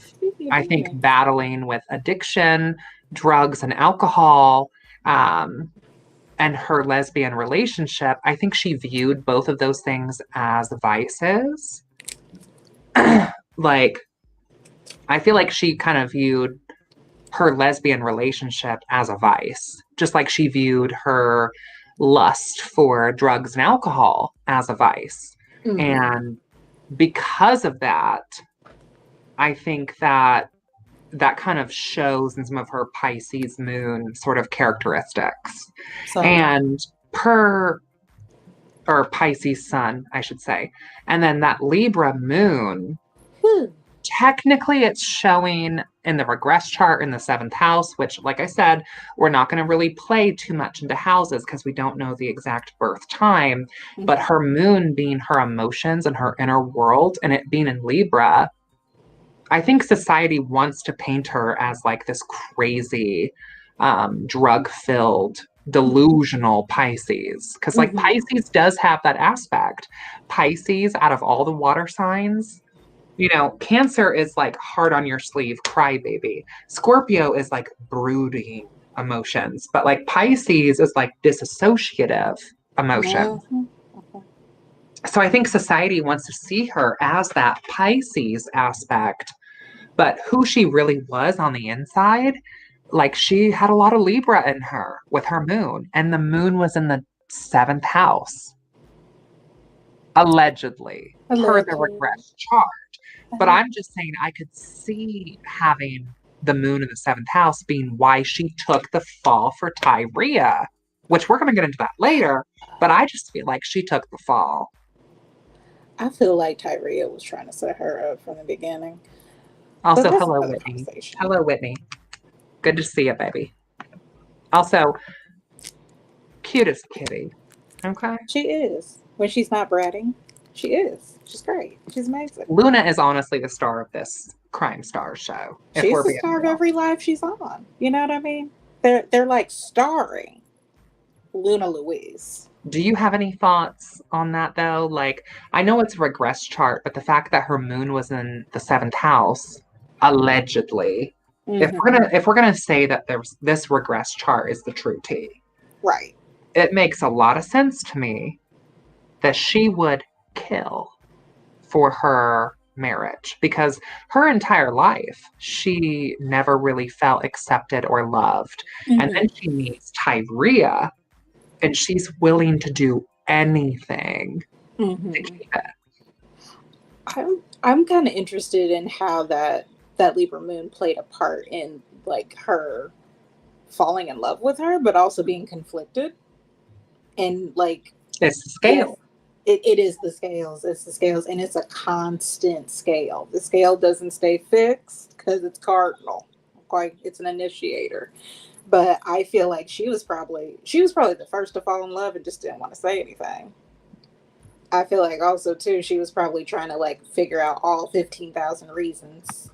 I think, battling with addiction, drugs, and alcohol, and her lesbian relationship, I think she viewed both of those things as vices. Like, I feel like she kind of viewed her lesbian relationship as a vice, just like she viewed her lust for drugs and alcohol as a vice. Mm-hmm. And because of that, I think that that kind of shows in some of her Pisces moon sort of characteristics. So, And or Pisces sun, I should say. And then that Libra moon, technically it's showing in the regress chart in the 7th house, which, like I said, we're not going to really play too much into houses because we don't know the exact birth time. But her moon being her emotions and her inner world, and it being in Libra, I think society wants to paint her as like this crazy, drug-filled, delusional Pisces. Because like Pisces does have that aspect. Pisces, out of all the water signs, you know, Cancer is like hard on your sleeve, crybaby. Scorpio is like brooding emotions, but like Pisces is like disassociative emotions. So I think society wants to see her as that Pisces aspect, but who she really was on the inside, like she had a lot of Libra in her with her moon, and the moon was in the 7th house, allegedly, per the regress chart. But I'm just saying I could see having the moon in the 7th house being why she took the fall for Tyria, which we're going to get into that later, but I just feel like she took the fall. I feel like Tyria was trying to set her up from the beginning. Also, hello, Whitney. Hello, Whitney. Good to see you, baby. Also, cutest kitty. Okay. She is. When she's not bratting, she is. She's great. She's amazing. Luna is honestly the star of this Crime Stars show. She's the star of every live she's on. You know what I mean? They're like starring Luna Louise. Do you have any thoughts on that though? Like, I know it's a regress chart, but the fact that her moon was in the 7th house, allegedly, if we're gonna say that there's this regress chart is the true tea, right? It makes a lot of sense to me that she would kill for her marriage, because her entire life she never really felt accepted or loved. And then she meets Tyria and she's willing to do anything to keep it. I'm kind of interested in how that Libra moon played a part in like her falling in love with her, but also being conflicted. And like it's the scale. It is the scales. It's the scales, and it's a constant scale. The scale doesn't stay fixed because it's cardinal. Okay, it's an initiator. But I feel like she was probably the first to fall in love and just didn't want to say anything. I feel like also too she was probably trying to like figure out all 15,000 reasons,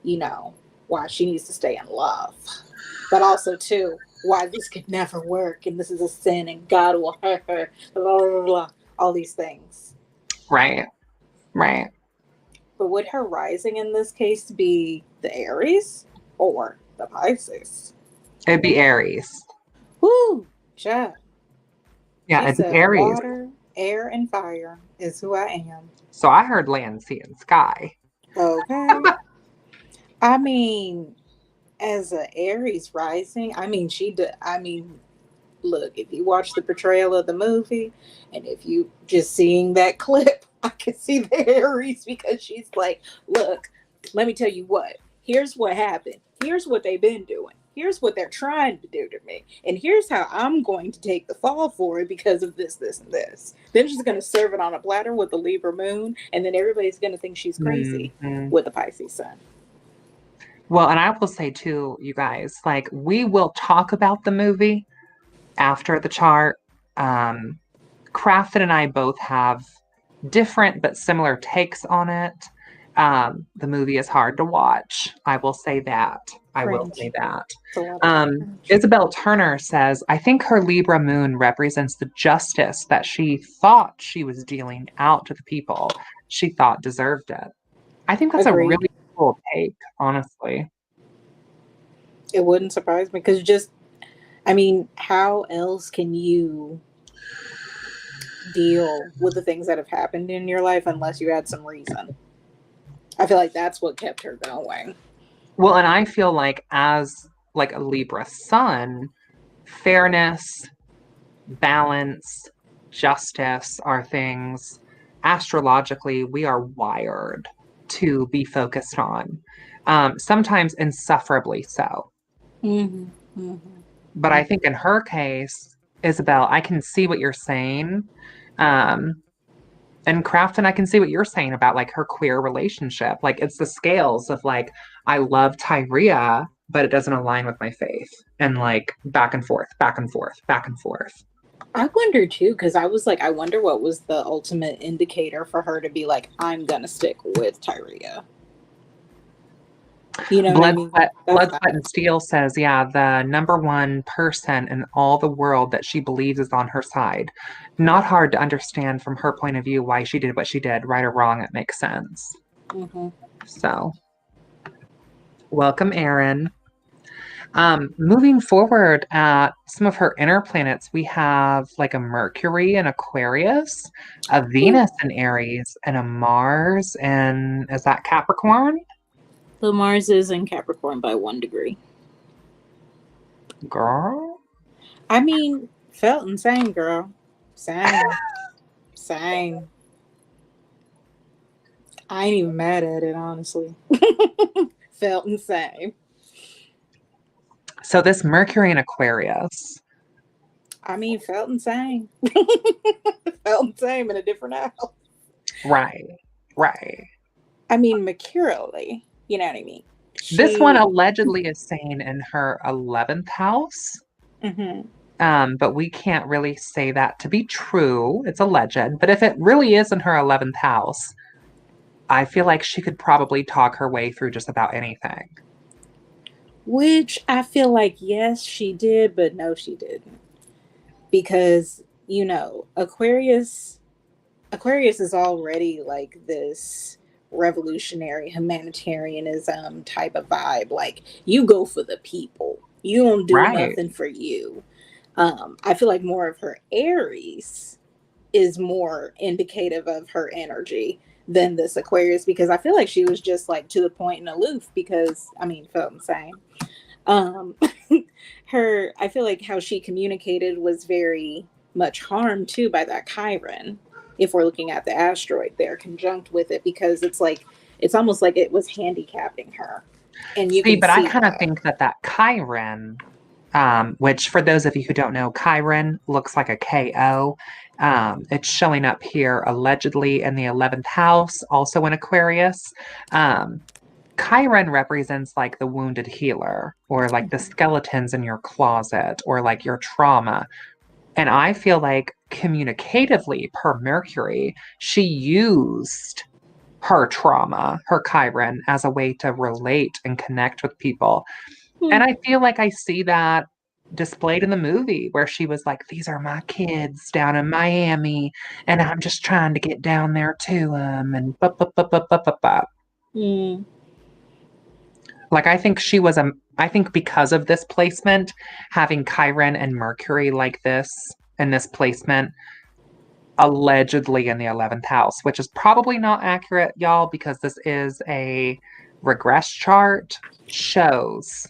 you know, why she needs to stay in love, but also too why this could never work and this is a sin and God will hurt her, blah, blah, blah, all these things. Right. But would her rising in this case be the Aries or the Pisces? It'd be Aries. Woo, yeah. Yeah, it's Aries. Water, air, and fire is who I am. So I heard land, sea, and sky. Okay. I mean, as an Aries rising, look, if you watch the portrayal of the movie, and if you just seeing that clip, I can see the Aries because she's like, look, let me tell you what. Here's what happened. Here's what they've been doing. here's what they're trying to do to me, and here's how I'm going to take the fall for it because of this, this, and this. Then she's going to serve it on a platter with the Libra moon, and then everybody's going to think she's crazy with the Pisces sun. Well, and I will say too, you guys, like we will talk about the movie after the chart. Crafton and I both have different but similar takes on it. The movie is hard to watch. I will say that. I will say that. Isabel Turner says, I think her Libra moon represents the justice that she thought she was dealing out to the people she thought deserved it. I think that's Agreed. a really cool take, honestly. It wouldn't surprise me because just, I mean, how else can you deal with the things that have happened in your life unless you had some reason? I feel like that's what kept her going. Well, and I feel like as like a Libra sun, fairness, balance, justice are things astrologically we are wired to be focused on. Sometimes insufferably so. But I think in her case, Isabel, I can see what you're saying. And Crafton, I can see what you're saying about like her queer relationship. Like it's the scales of like, I love Tyria, but it doesn't align with my faith. And like back and forth, back and forth, back and forth. I wonder too, because I was like, I wonder what was the ultimate indicator for her to be like, I'm gonna stick with Tyria. You know, Blood, Sweat, and Steel says, yeah, the number one person in all the world that she believes is on her side. Not hard to understand from her point of view why she did what she did, right or wrong, it makes sense. So, welcome, Erin. Moving forward at some of her inner planets, we have like a Mercury in Aquarius, a Venus in Aries, and a Mars in, is that Capricorn? The Mars is in Capricorn by 1 degree. Girl? I mean, felt insane, girl. Same. Same. I ain't even mad at it, honestly. Felt insane. So this Mercury in Aquarius. I mean, felt insane. Felt insane in a different house. Right. I mean, mercurially. You know what I mean? This one allegedly is seen in her 11th house. But we can't really say that to be true. It's alleged. But if it really is in her 11th house, I feel like she could probably talk her way through just about anything. Which I feel like, yes, she did, but no, she didn't. Because, you know, Aquarius is already like this revolutionary humanitarianism type of vibe. Like, you go for the people. You don't do nothing for you. I feel like more of her Aries is more indicative of her energy than this Aquarius, because I feel like she was just like to the point and aloof because, I mean, felt insane. I feel like how she communicated was very much harmed too by that Chiron. If we're looking at the asteroid there conjunct with it, because it's like, it's almost like it was handicapping her. And you can see, I kind of think that Chiron, which for those of you who don't know, Chiron looks like a KO. It's showing up here allegedly in the 11th house, also in Aquarius. Chiron represents like the wounded healer, or like the skeletons in your closet, or like your trauma. And I feel like communicatively, per Mercury, she used her trauma, her Chiron, as a way to relate and connect with people. And I feel like I see that displayed in the movie where she was like, these are my kids down in Miami, and I'm just trying to get down there to them, and Like, I think she was I think because of this placement, having Chiron and Mercury like this in this placement, allegedly in the 11th house, which is probably not accurate, y'all, because this is a regress chart, shows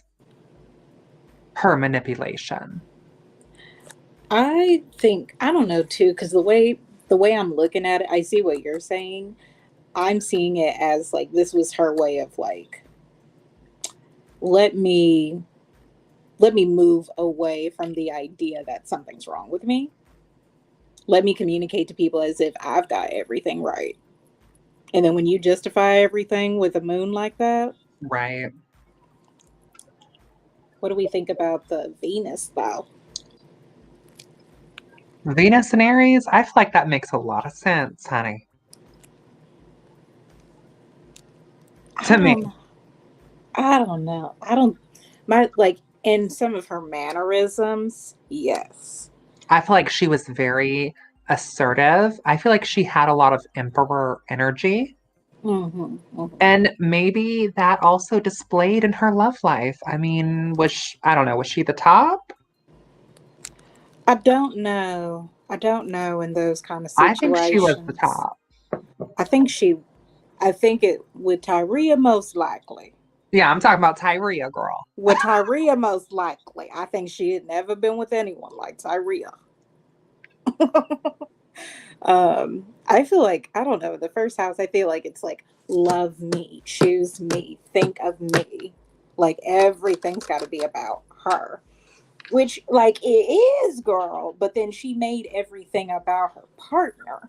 her manipulation. I think, I don't know too, because the way I'm looking at it, I see what you're saying. I'm seeing it as like this was her way of like, let me let me move away from the idea that something's wrong with me. Let me communicate to people as if I've got everything right. And then when you justify everything with a moon like that, Right. what do we think about the Venus though? Venus and Aries, I feel like that makes a lot of sense, honey. I To me. don't I don't know. I don't my like in some of her mannerisms, yes. I feel like she was very assertive. I feel like she had a lot of emperor energy. Hmm. Hmm. And maybe that also displayed in her love life. I mean, I don't know, was she the top? I don't know. I don't know in those kind of I think she was the situations. top. I think she I think it with Tyria most likely. Yeah, I'm talking about Tyria, girl. With Tyria most likely. I think she had never been with anyone like Tyria. I feel like I don't know, the first house I feel like it's like love me, choose me, think of me. Like everything's got to be about her. Which like it is, girl, but then she made everything about her partner.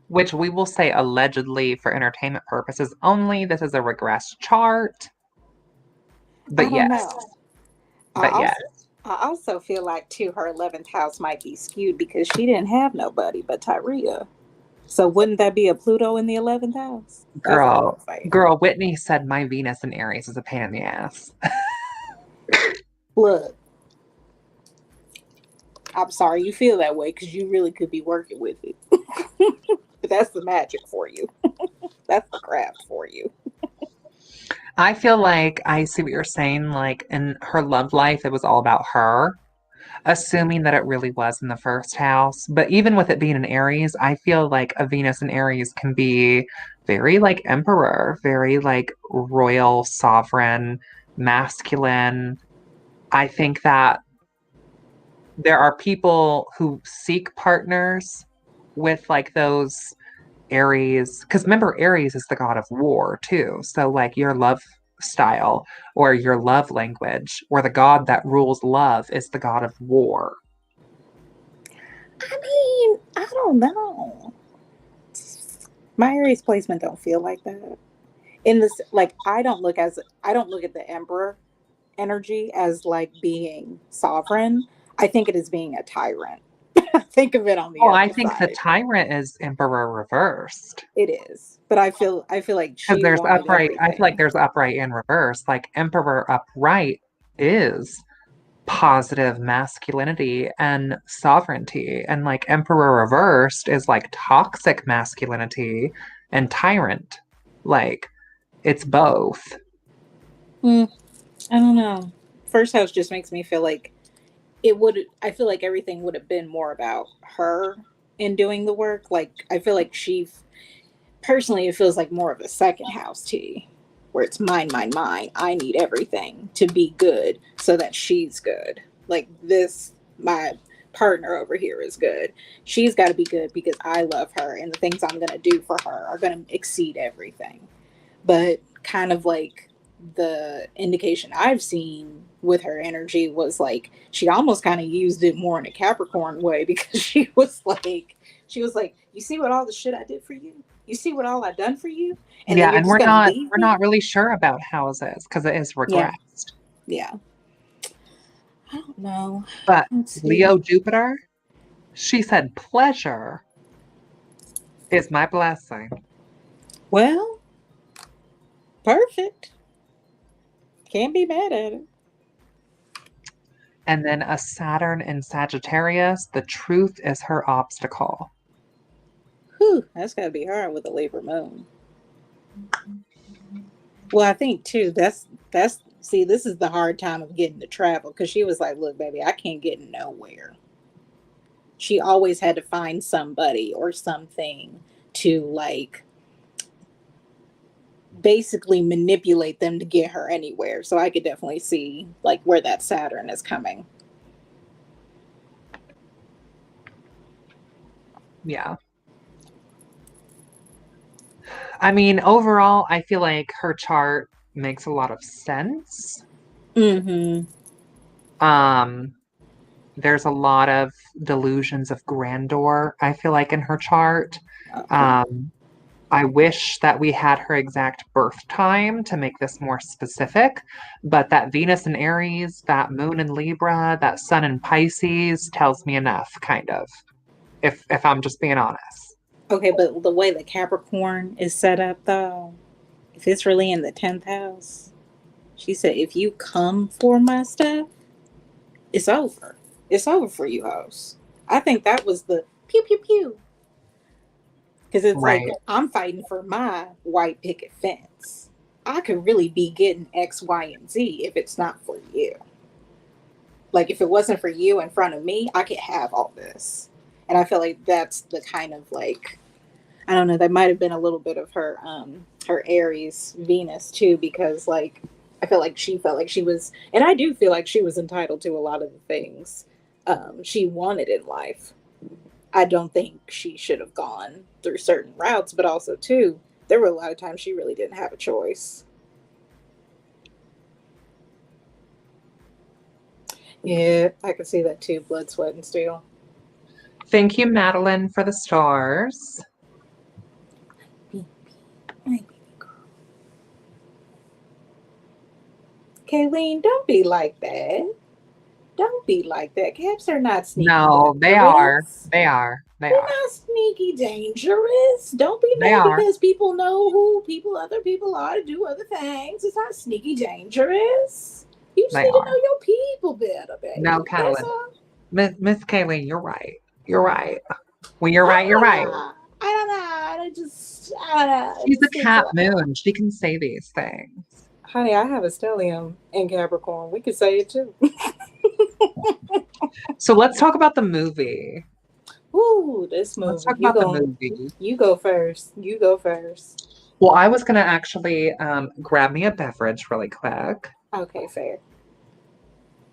Which we will say allegedly for entertainment purposes only. This is a regress chart. I But don't yes, know. I but yes. also I also feel like too her 11th house might be skewed because she didn't have nobody but Tyria. So wouldn't that be a Pluto in the 11th house? That's all Girl, I'm saying. girl, Whitney said my Venus in Aries is a pain in the ass. Look, I'm sorry you feel that way because you really could be working with it. But that's the magic for you. That's the craft for you. I feel like I see what you're saying. Like in her love life, it was all about her, assuming that it really was in the first house. But even with it being an Aries, I feel like a Venus in Aries can be very like emperor, very like royal, sovereign, masculine. I think that there are people who seek partners with like those Aries, because remember, Aries is the god of war too. So, like, your love style or your love language or the god that rules love is the god of war. I mean, I don't know. My Aries placement don't feel like that. In this, like, I don't look at the Emperor energy as like being sovereign. I think it is being a tyrant. Think of it on the Oh, I other think the side. tyrant is emperor reversed. It is, but I feel like Because she there's wanted upright, I feel like everything. there's upright and reverse. Like, emperor upright is positive masculinity and sovereignty. And like emperor reversed is like toxic masculinity and tyrant. Like it's both. Hmm, I don't know. First house just makes me feel like it would. I feel like everything would have been more about her in doing the work. Like I feel like she personally, it feels like more of a second house tea, where it's mine, mine, mine. I need everything to be good so that she's good. Like this, my partner over here is good. She's got to be good because I love her, and the things I'm going to do for her are going to exceed everything. But kind of like the indication I've seen with her energy was like she almost kind of used it more in a Capricorn way because she was like, you see what all the shit I did for you? You see what all I done for you? And then Yeah, you're and just gonna leave we're me? not really sure about houses because it is Yeah, regressed. yeah. I don't know. But Let's see. Leo Jupiter, she said pleasure is my blessing. Well, perfect. Can't be mad at it. And then a Saturn in Sagittarius, the truth is her obstacle. Whew, that's gotta be hard with a Libra moon. Well, I think too, that's see, this is the hard time of getting to travel because she was like, look, baby, I can't get nowhere. She always had to find somebody or something to like basically manipulate them to get her anywhere. So I could definitely see like where that Saturn is coming. Yeah. I mean, overall, I feel like her chart makes a lot of sense. Mm-hmm. Um, there's a lot of delusions of grandeur, I feel like, in her chart. Uh, Um, I wish that we had her exact birth time to make this more specific, but that Venus in Aries, that Moon in Libra, that Sun in Pisces tells me enough, kind of, if I'm just being honest. okay, but the way the Capricorn is set up, though, if it's really in the 10th house, she said, if you come for my stuff, it's over. It's over for you, hoes. I think that was the pew pew pew. Because it's like, Right. I'm fighting for my white picket fence. I could really be getting X, Y, and Z if it's not for you. Like, if it wasn't for you in front of me, I could have all this. And I feel like that's the kind of like, I don't know, that might have been a little bit of her Aries Venus too, because like I felt like she felt like she was, and I do feel like she was entitled to a lot of the things she wanted in life. I don't think she should have gone through certain routes, but also too, there were a lot of times she really didn't have a choice. Yeah, I could see that too. Blood, sweat, and steel. Thank you, Madeline, for the stars. My baby girl. Kayleen, don't be like that. Don't be like that. Caps are not sneaky No, they are. dangerous. They are. They They're are. not sneaky dangerous. Don't be They mad are. because people know who other people are to do other things. It's not sneaky dangerous. You just They need to are. know your people better, No, baby. That's Catalin. all. Miss Kayleen, you're right. You're right. When you're right, I you're don't right. know. I don't know. I don't know. It She's a just seems cat like, moon. She can say these things. honey, I have a stellium in Capricorn. We could say it too. So let's talk about the movie. Ooh, this Let's movie. talk about the movie. You go first. You go first. Well, I was gonna actually grab me a beverage really quick. Okay, fair.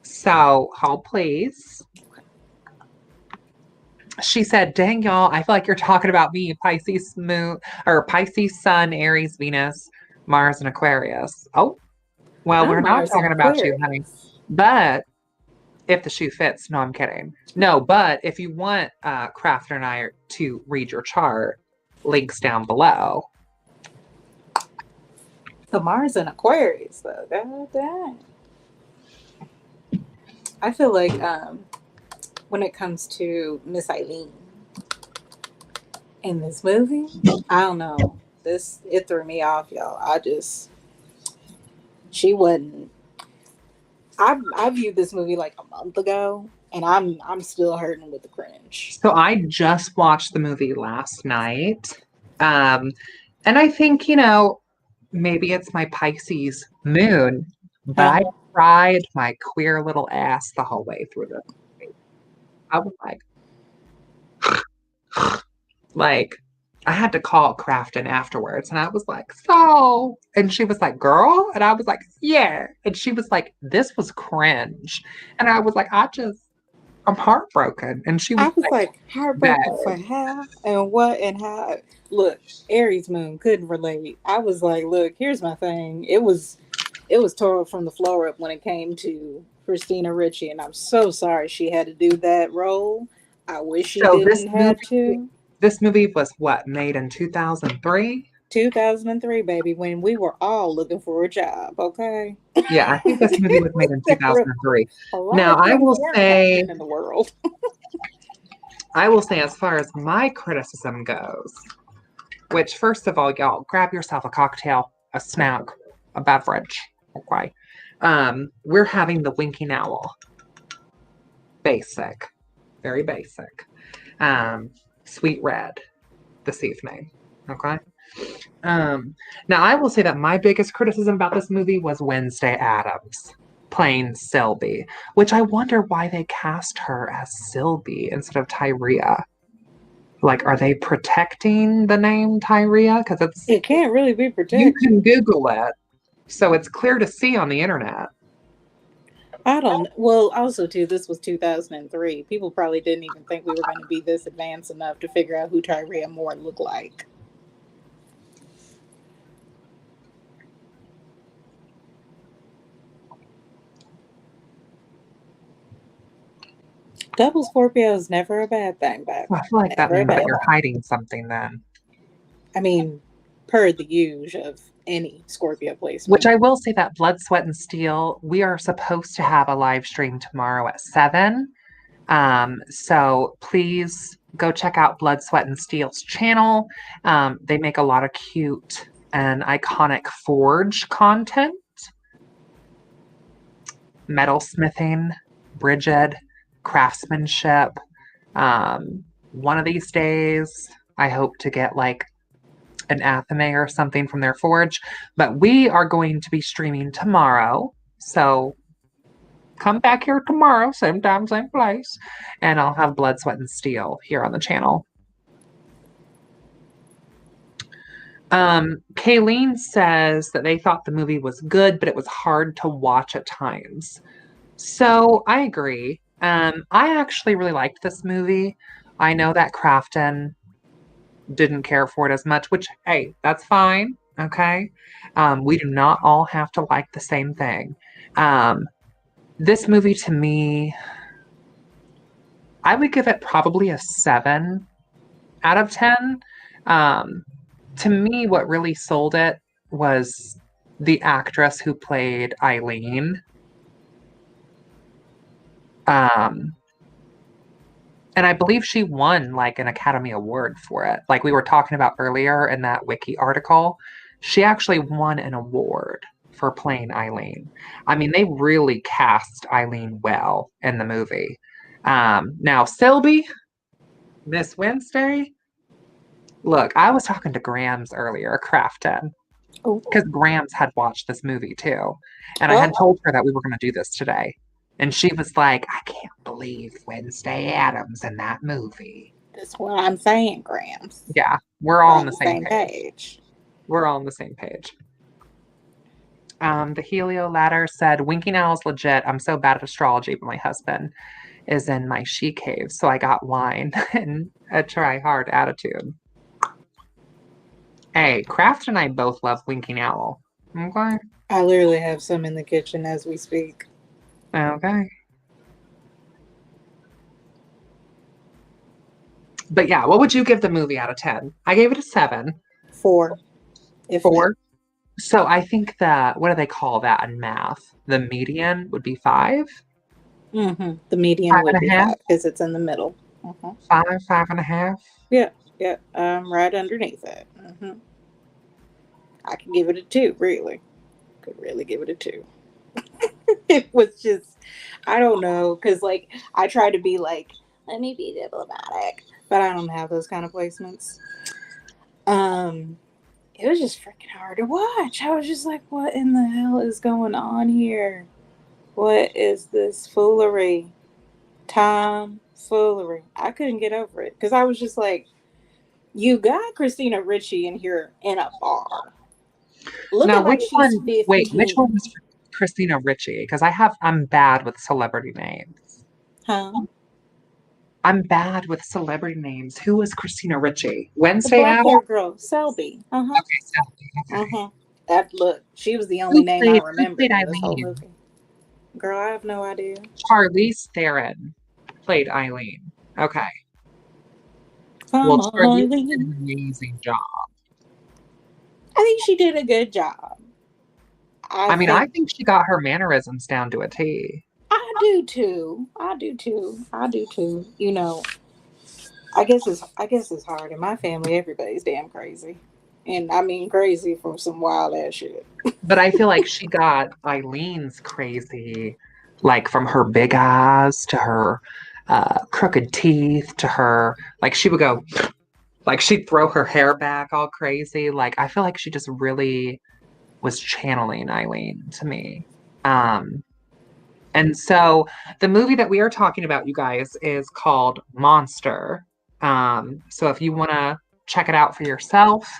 So hold please. She said, "Dang y'all, I feel like you're talking about me, Pisces moon or Pisces sun, Aries, Venus, Mars, and Aquarius." Oh, well, I'm we're not Mars and talking about you, honey. Aquarius. But if the shoe fits, no, I'm kidding. No, but if you want Crafter and I to read your chart, links down below. The Mars and Aquarius, though. God damn. I feel like when it comes to Miss Aileen in this movie, I don't know. It threw me off, y'all. She wasn't. I viewed this movie like a month ago, and I'm still hurting with the cringe. So I just watched the movie last night. Um, and I think, maybe it's my Pisces moon, but I cried my queer little ass the whole way through the movie. I was like, I had to call Crafton afterwards and I was like, so, and she was like, girl, and I was like, yeah. And she was like, this was cringe. And I was like, I'm heartbroken. And she I was was like, like heartbroken for how and what and how. Look, Aries moon couldn't relate. I was like, look, here's my thing. It was tore from the floor up when it came to Christina Ricci, and I'm so sorry she had to do that role. I wish she so didn't have to. this movie was what, made in 2003? 2003, baby, when we were all looking for a job. Okay. Yeah, I think this movie was made in There were 2003. a lot Now, of things weren't happening in the world. I will say, as far as my criticism goes, which, first of all, y'all, grab yourself a cocktail, a snack, a beverage. Okay. We're having the winking owl. Basic. Very basic. Sweet red this evening. Okay. Now I will say that my biggest criticism about this movie was Wednesday Addams playing Sylvie, which I wonder why they cast her as Sylvie instead of Tyria. Like, are they protecting the name Tyria? Because It can't really be you protected. can Google it, so it's clear to see on the internet. I don't. Well, also too, this was 2003. People probably didn't even think we were going to be this advanced enough to figure out who Tyria Moore looked like. Double Scorpio is never a bad thing, babe. I feel like that Never a means that bad you're thing. hiding something then. I mean, per the usual of any Scorpio Which placement. I will say that Blood, Sweat, and Steel, we are supposed to have a live stream tomorrow at 7. So please go check out Blood, Sweat, and Steel's channel. They make a lot of cute and iconic forge content. Metalsmithing, Bridget, craftsmanship. One of these days, I hope to get like an athame or something from their forge. But we are going to be streaming tomorrow. So come back here tomorrow, same time, same place. And I'll have Blood, Sweat, and Steel here on the channel. Kayleen says that they thought the movie was good, but it was hard to watch at times. So I agree. I actually really liked this movie. I know that Crafton didn't care for it as much, which, hey, that's fine. Okay. We do not all have to like the same thing. This movie to me, I would give it probably a 7 out of 10. To me, what really sold it was the actress who played Aileen. And I believe she won like an Academy Award for it. Like we were talking about earlier in that wiki article, she actually won an award for playing Aileen. I mean, they really cast Aileen well in the movie. Now, Sylvie, Miss Wednesday, look, I was talking to Grams earlier, Crafton, because Grams had watched this movie too. And I had told her that we were going to do this today. And she was like, I can't believe Wednesday Addams in that movie. That's what I'm saying, Grams. Yeah, we're all on the same page. We're all on the same page. The Helio Ladder said, Winking Owl's legit. I'm so bad at astrology, but my husband is in my she cave, so I got wine and a try hard attitude. Hey, Kraft and I both love Winking Owl. Okay. I literally have some in the kitchen as we speak. Okay. But yeah, what would you give the movie out of 10? I gave it a 7. 4. 4? So I think that, what do they call that in math? The median would be 5? Mm-hmm. The median would be 5 because it's in the middle. Mm-hmm. 5.5? Yeah. Right underneath it. Mm-hmm. I could give it a 2, really. Could really give it a 2. It was just, I don't know, because like I try to be like, let me be diplomatic, but I don't have those kind of placements. It was just freaking hard to watch. I was just like, what in the hell is going on here? What is this foolery? Time foolery. I couldn't get over it because I was just like, you got Christina Ricci in here in a bar. Now, like which one? 15. Wait, which one was Christina Ricci? Because I'm bad with celebrity names. Huh? I'm bad with celebrity names. Who was Christina Ricci? Wednesday the black Owl? Hair girl, Selby. Okay, Selby. Okay. That look, she was the only name I remember in this whole movie. Girl, I have no idea. Charlize Theron played Aileen. Okay. Well, Charlize did an amazing job. I think she did a good job. I think she got her mannerisms down to a T. I do too. You know, I guess it's hard. In my family, everybody's damn crazy. And I mean crazy for some wild ass shit. But I feel like she got Eileen's crazy, like from her big eyes to her crooked teeth to her, like she would go, like she'd throw her hair back all crazy. Like I feel like she just really was channeling Aileen to me. And so the movie that we are talking about, you guys, is called Monster. So if you want to check it out for yourself,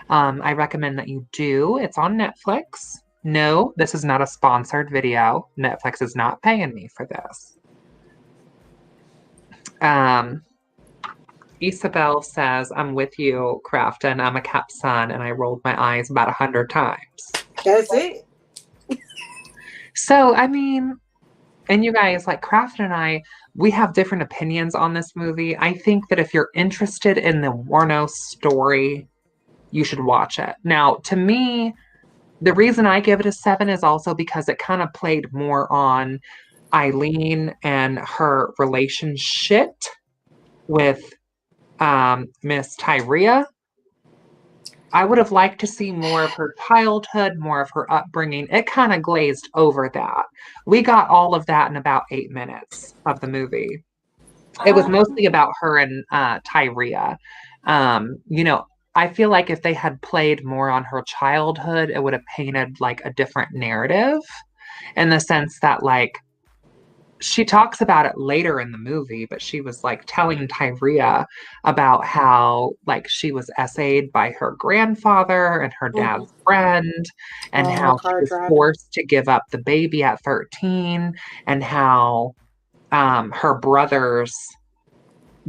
I recommend that you do. It's on Netflix. No, this is not a sponsored video. Netflix is not paying me for this. Isabel says, I'm with you, Crafton. I'm a Cap son, and I rolled my eyes about 100 times. That's it. So, I mean, and you guys, like Crafton and I, we have different opinions on this movie. I think that if you're interested in the Wuornos story, you should watch it. Now, to me, the reason I give it a 7 is also because it kind of played more on Aileen and her relationship with Miss Tyria. I would have liked to see more of her childhood, more of her upbringing. It kind of glazed over that. We got all of that in about 8 minutes of the movie. It was mostly about her and Tyria. You know, I feel like if they had played more on her childhood, it would have painted like a different narrative in the sense that like she talks about it later in the movie, but she was like telling Tyria about how like she was essayed by her grandfather and her dad's friend, and how she car was driving. forced to give up the baby at 13, and how her brothers,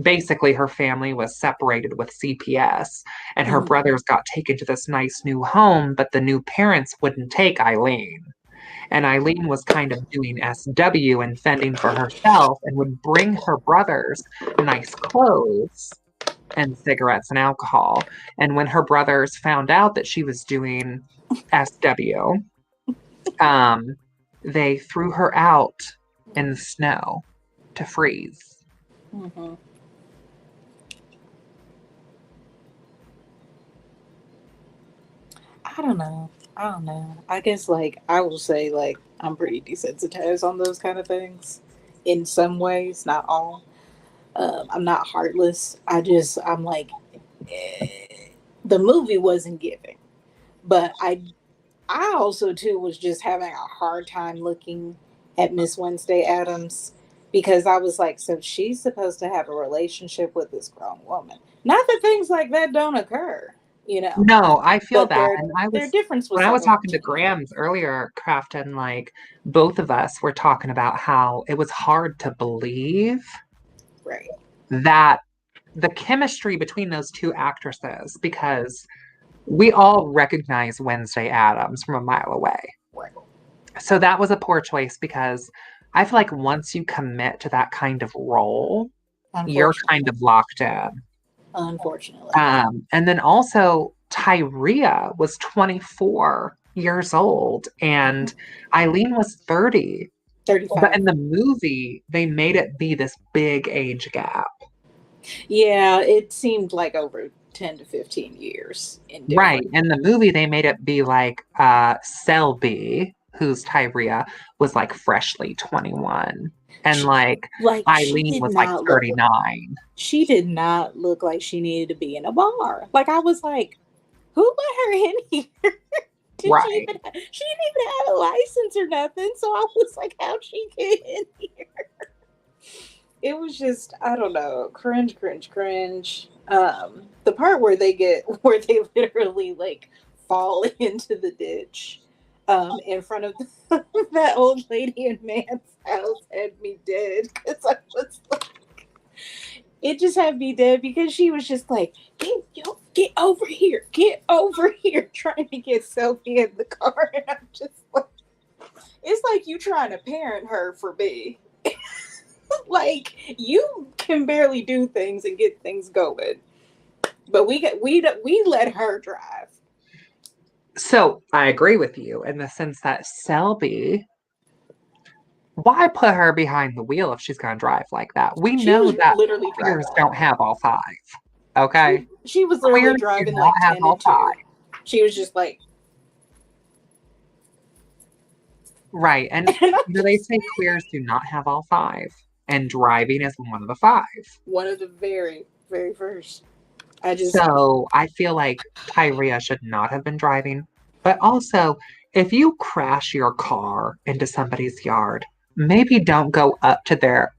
basically her family was separated with CPS, and her brothers got taken to this nice new home, but the new parents wouldn't take Aileen. And Aileen was kind of doing SW and fending for herself and would bring her brothers nice clothes and cigarettes and alcohol. And when her brothers found out that she was doing SW, they threw her out in the snow to freeze. Mm-hmm. I don't know. I guess like I will say like I'm pretty desensitized on those kind of things in some ways, not all. I'm not heartless. I'm like the movie wasn't giving, but I also too was just having a hard time looking at Miss Wednesday Addams because I was like, so she's supposed to have a relationship with this grown woman. Not that things like that don't occur, you know. No, I feel But that. And their difference was when I was somewhere talking to between. Grams earlier, Crafton, like both of us were talking about how it was hard to believe Right. that the chemistry between those two actresses, because we all recognize Wednesday Addams from a mile away. Right. So that was a poor choice because I feel like once you commit to that kind of role, you're kind of locked in. Unfortunately. And then also Tyria was 24 years old and Aileen was 30. 35. But in the movie, they made it be this big age gap. Yeah, it seemed like over 10 to 15 years. Right. In the movie, they made it be like Selby, who's Tyria, was like freshly 21. And like Aileen was like 39. She did not look like she needed to be in a bar. Like I was like, who let her in here? Right. She didn't even have a license or nothing. So I was like, how'd she get in here? It was just, I don't know, cringe. The part where they literally like fall into the ditch in front of that old lady and man's house had me dead because I was like, it just had me dead because she was just like, get over here, trying to get Sophie in the car, and I'm just like, it's like you trying to parent her for me. Like you can barely do things and get things going, but we let her drive. So I agree with you in the sense that Selby, why put her behind the wheel if she's going to drive like that? We know that literally queers don't have all five. Okay, she was literally queers driving do like not have 10 all and 2. five. She was just like, right, and they say queers do not have all five, and driving is one of the five. One of the very, very first. So I feel like Tyria should not have been driving. But also, if you crash your car into somebody's yard, maybe don't go up to their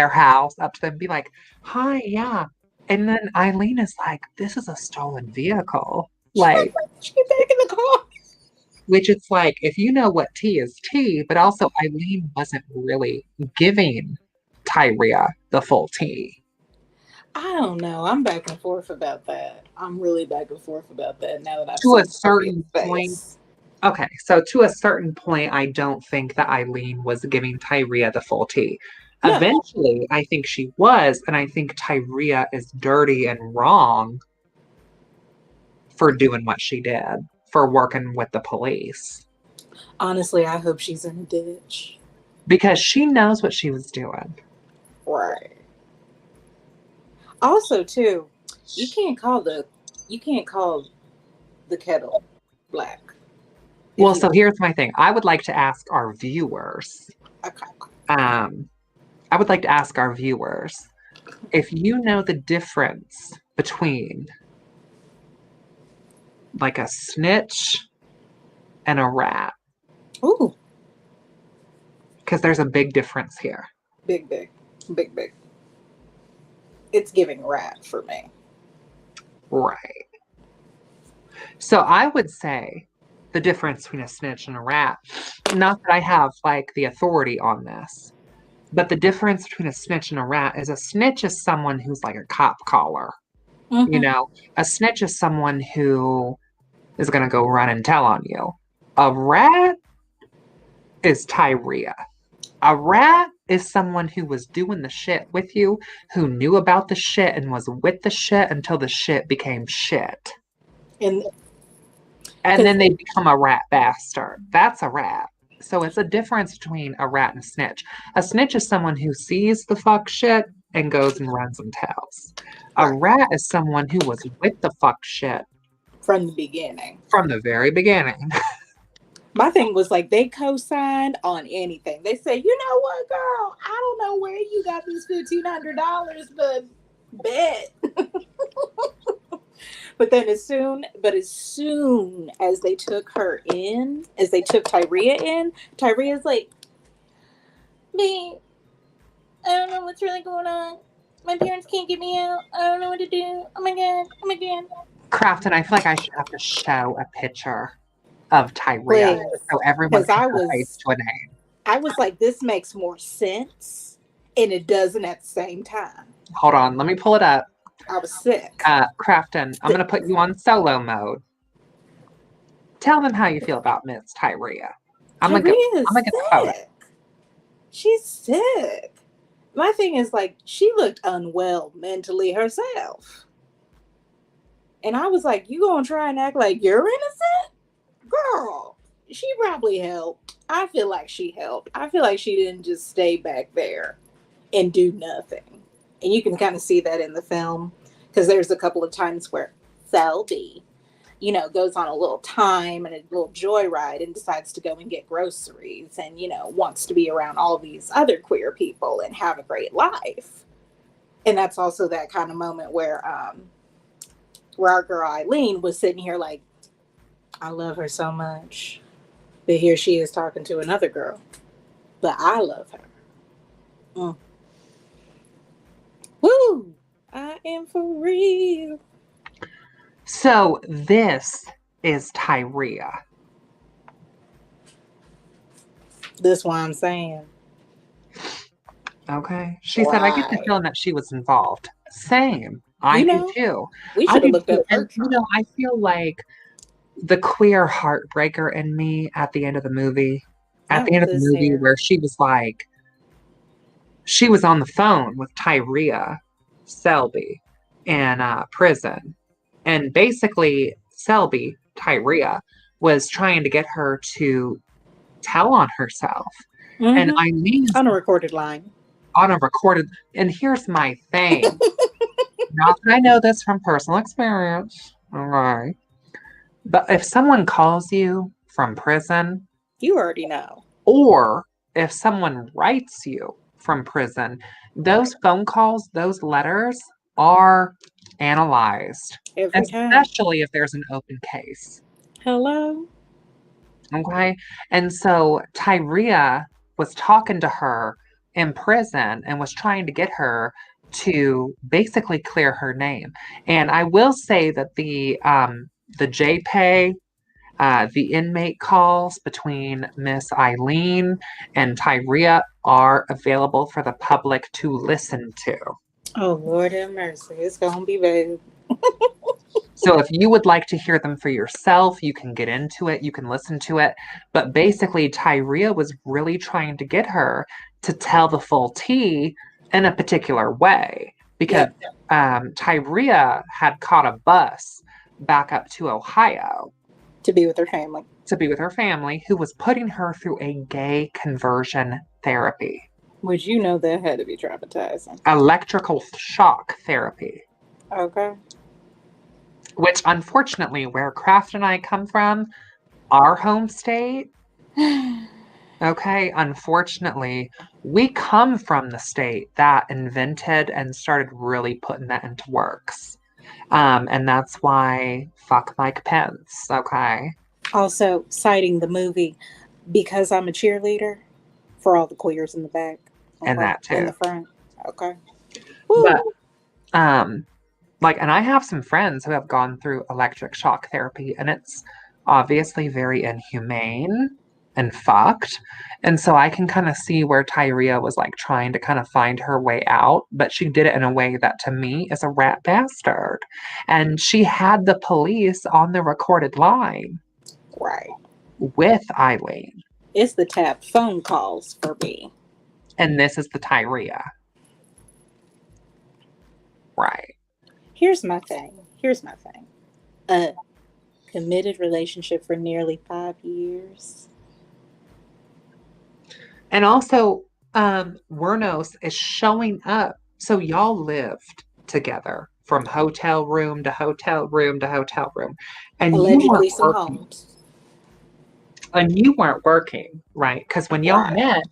house, up to them, and be like, "Hi, yeah." And then Aileen is like, "This is a stolen vehicle." Like, get back in the car. which it's like, if you know what tea is tea, but also Aileen wasn't really giving Tyria the full tea. I don't know. I'm back and forth about that. I'm really back and forth about that now that I've To a seen certain Tyria's point. face. Okay, so to a certain point, I don't think that Aileen was giving Tyria the full tea. No. Eventually, I think she was, and I think Tyria is dirty and wrong for doing what she did, for working with the police. Honestly, I hope she's in a ditch. Because she knows what she was doing. Right. Also, too, you can't call the kettle black. Well, so here's my thing. I would like to ask our viewers. Okay. I would like to ask our viewers if you know the difference between like a snitch and a rat. Ooh. Because there's a big difference here. Big. It's giving rat for me. Right. So I would say the difference between a snitch and a rat, not that I have like the authority on this, but the difference between a snitch and a rat is a snitch is someone who's like a cop caller. Mm-hmm. You know, a snitch is someone who is going to go run and tell on you. A rat is Tyria. A rat is someone who was doing the shit with you, who knew about the shit and was with the shit until the shit became shit. And then they become a rat bastard. That's a rat. So it's a difference between a rat and a snitch. A snitch is someone who sees the fuck shit and goes and runs and tells. A rat is someone who was with the fuck shit. From the beginning. From the very beginning. My thing was like they co-signed on anything. They say, you know what, girl? I don't know where you got this $1,500, but bet. But then as soon as they took her in, as they took Tyria in, Tyria's like, babe, I don't know what's really going on. My parents can't get me out. I don't know what to do. Oh my God. Crafton, I feel like I should have to show a picture of Tyria so everyone can relate to a name. I was like, this makes more sense, and it doesn't at the same time. Hold on, let me pull it up. I was sick. Crafton, I'm going to put you on solo mode. Tell them how you feel about Miss Tyria. I'm going to get the photo. She's sick. My thing is like, she looked unwell mentally herself. And I was like, you going to try and act like you're innocent? Girl, she probably helped. I feel like she helped. I feel like she didn't just stay back there and do nothing. And you can kind of see that in the film because there's a couple of times where Selby, goes on a little time and a little joyride and decides to go and get groceries and, wants to be around all these other queer people and have a great life. And that's also that kind of moment where our girl Aileen was sitting here like, I love her so much. But here she is talking to another girl. But I love her. Woo! I am for real. So this is Tyria. This is what I'm saying. Okay. She said, I get the feeling that she was involved. Same. I do too. We should have looked up her. And, I feel like the queer heartbreaker in me at the end of the movie, where she was like, she was on the phone with Tyria Selby in prison. And basically, Selby, Tyria, was trying to get her to tell on herself. Mm-hmm. And Aileen on a recorded line. And here's my thing. Not that I know this from personal experience. All right. But if someone calls you from prison, you already know. Or if someone writes you from prison, those phone calls, those letters are analyzed. Especially if there's an open case. Hello? Okay. And so Tyria was talking to her in prison and was trying to get her to basically clear her name. And I will say that the JPay, the inmate calls between Miss Aileen and Tyria are available for the public to listen to. Oh, Lord have mercy. It's going to be bad. So if you would like to hear them for yourself, you can get into it, you can listen to it. But basically, Tyria was really trying to get her to tell the full tea in a particular way because Yep. Tyria had caught a bus back up to Ohio To be with her family. to be with her family, who was putting her through a gay conversion therapy, Which you know that had to be traumatizing. electrical shock therapy. Okay. Which, unfortunately, where Kraft and I come from, our home state, okay, unfortunately, we come from the state that invented and started really putting that into works. And that's why fuck Mike Pence, okay? Also, citing the movie Because I'm a Cheerleader for all the queers in the back. And that too. In the front. Okay. But, Woo. and I have some friends who have gone through electric shock therapy, and it's obviously very inhumane and fucked. And so I can kind of see where Tyria was like trying to kind of find her way out, but she did it in a way that to me is a rat bastard. And she had the police on the recorded line. Right. With Aileen. It's the tapped phone calls for me. And this is the Tyria. Right. Here's my thing. A committed relationship for nearly 5 years. And also, Wuornos is showing up. So y'all lived together from hotel room to hotel room to hotel room. And allegedly some homes. And you weren't working, right? Because when y'all met,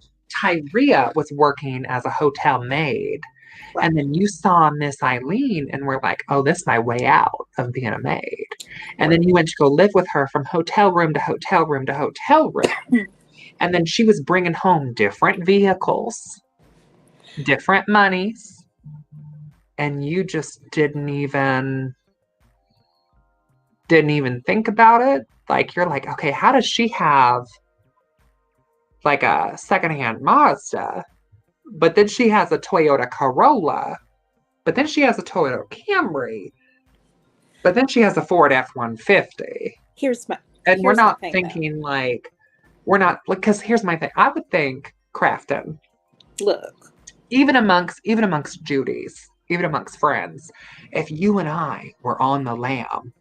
Tyria was working as a hotel maid. Right. And then you saw Miss Aileen and were like, oh, this is my way out of being a maid. And then you went to go live with her from hotel room to hotel room to hotel room. And then she was bringing home different vehicles, different monies. And you just didn't even think about it. Like, you're like, okay, how does she have like a secondhand Mazda? But then she has a Toyota Corolla. But then she has a Toyota Camry. But then she has a Ford F-150. We're not thinking though. Like, we're not, because here's my thing. I would think, Crafton. Look. Even amongst Judy's, even amongst friends, if you and I were on the lam,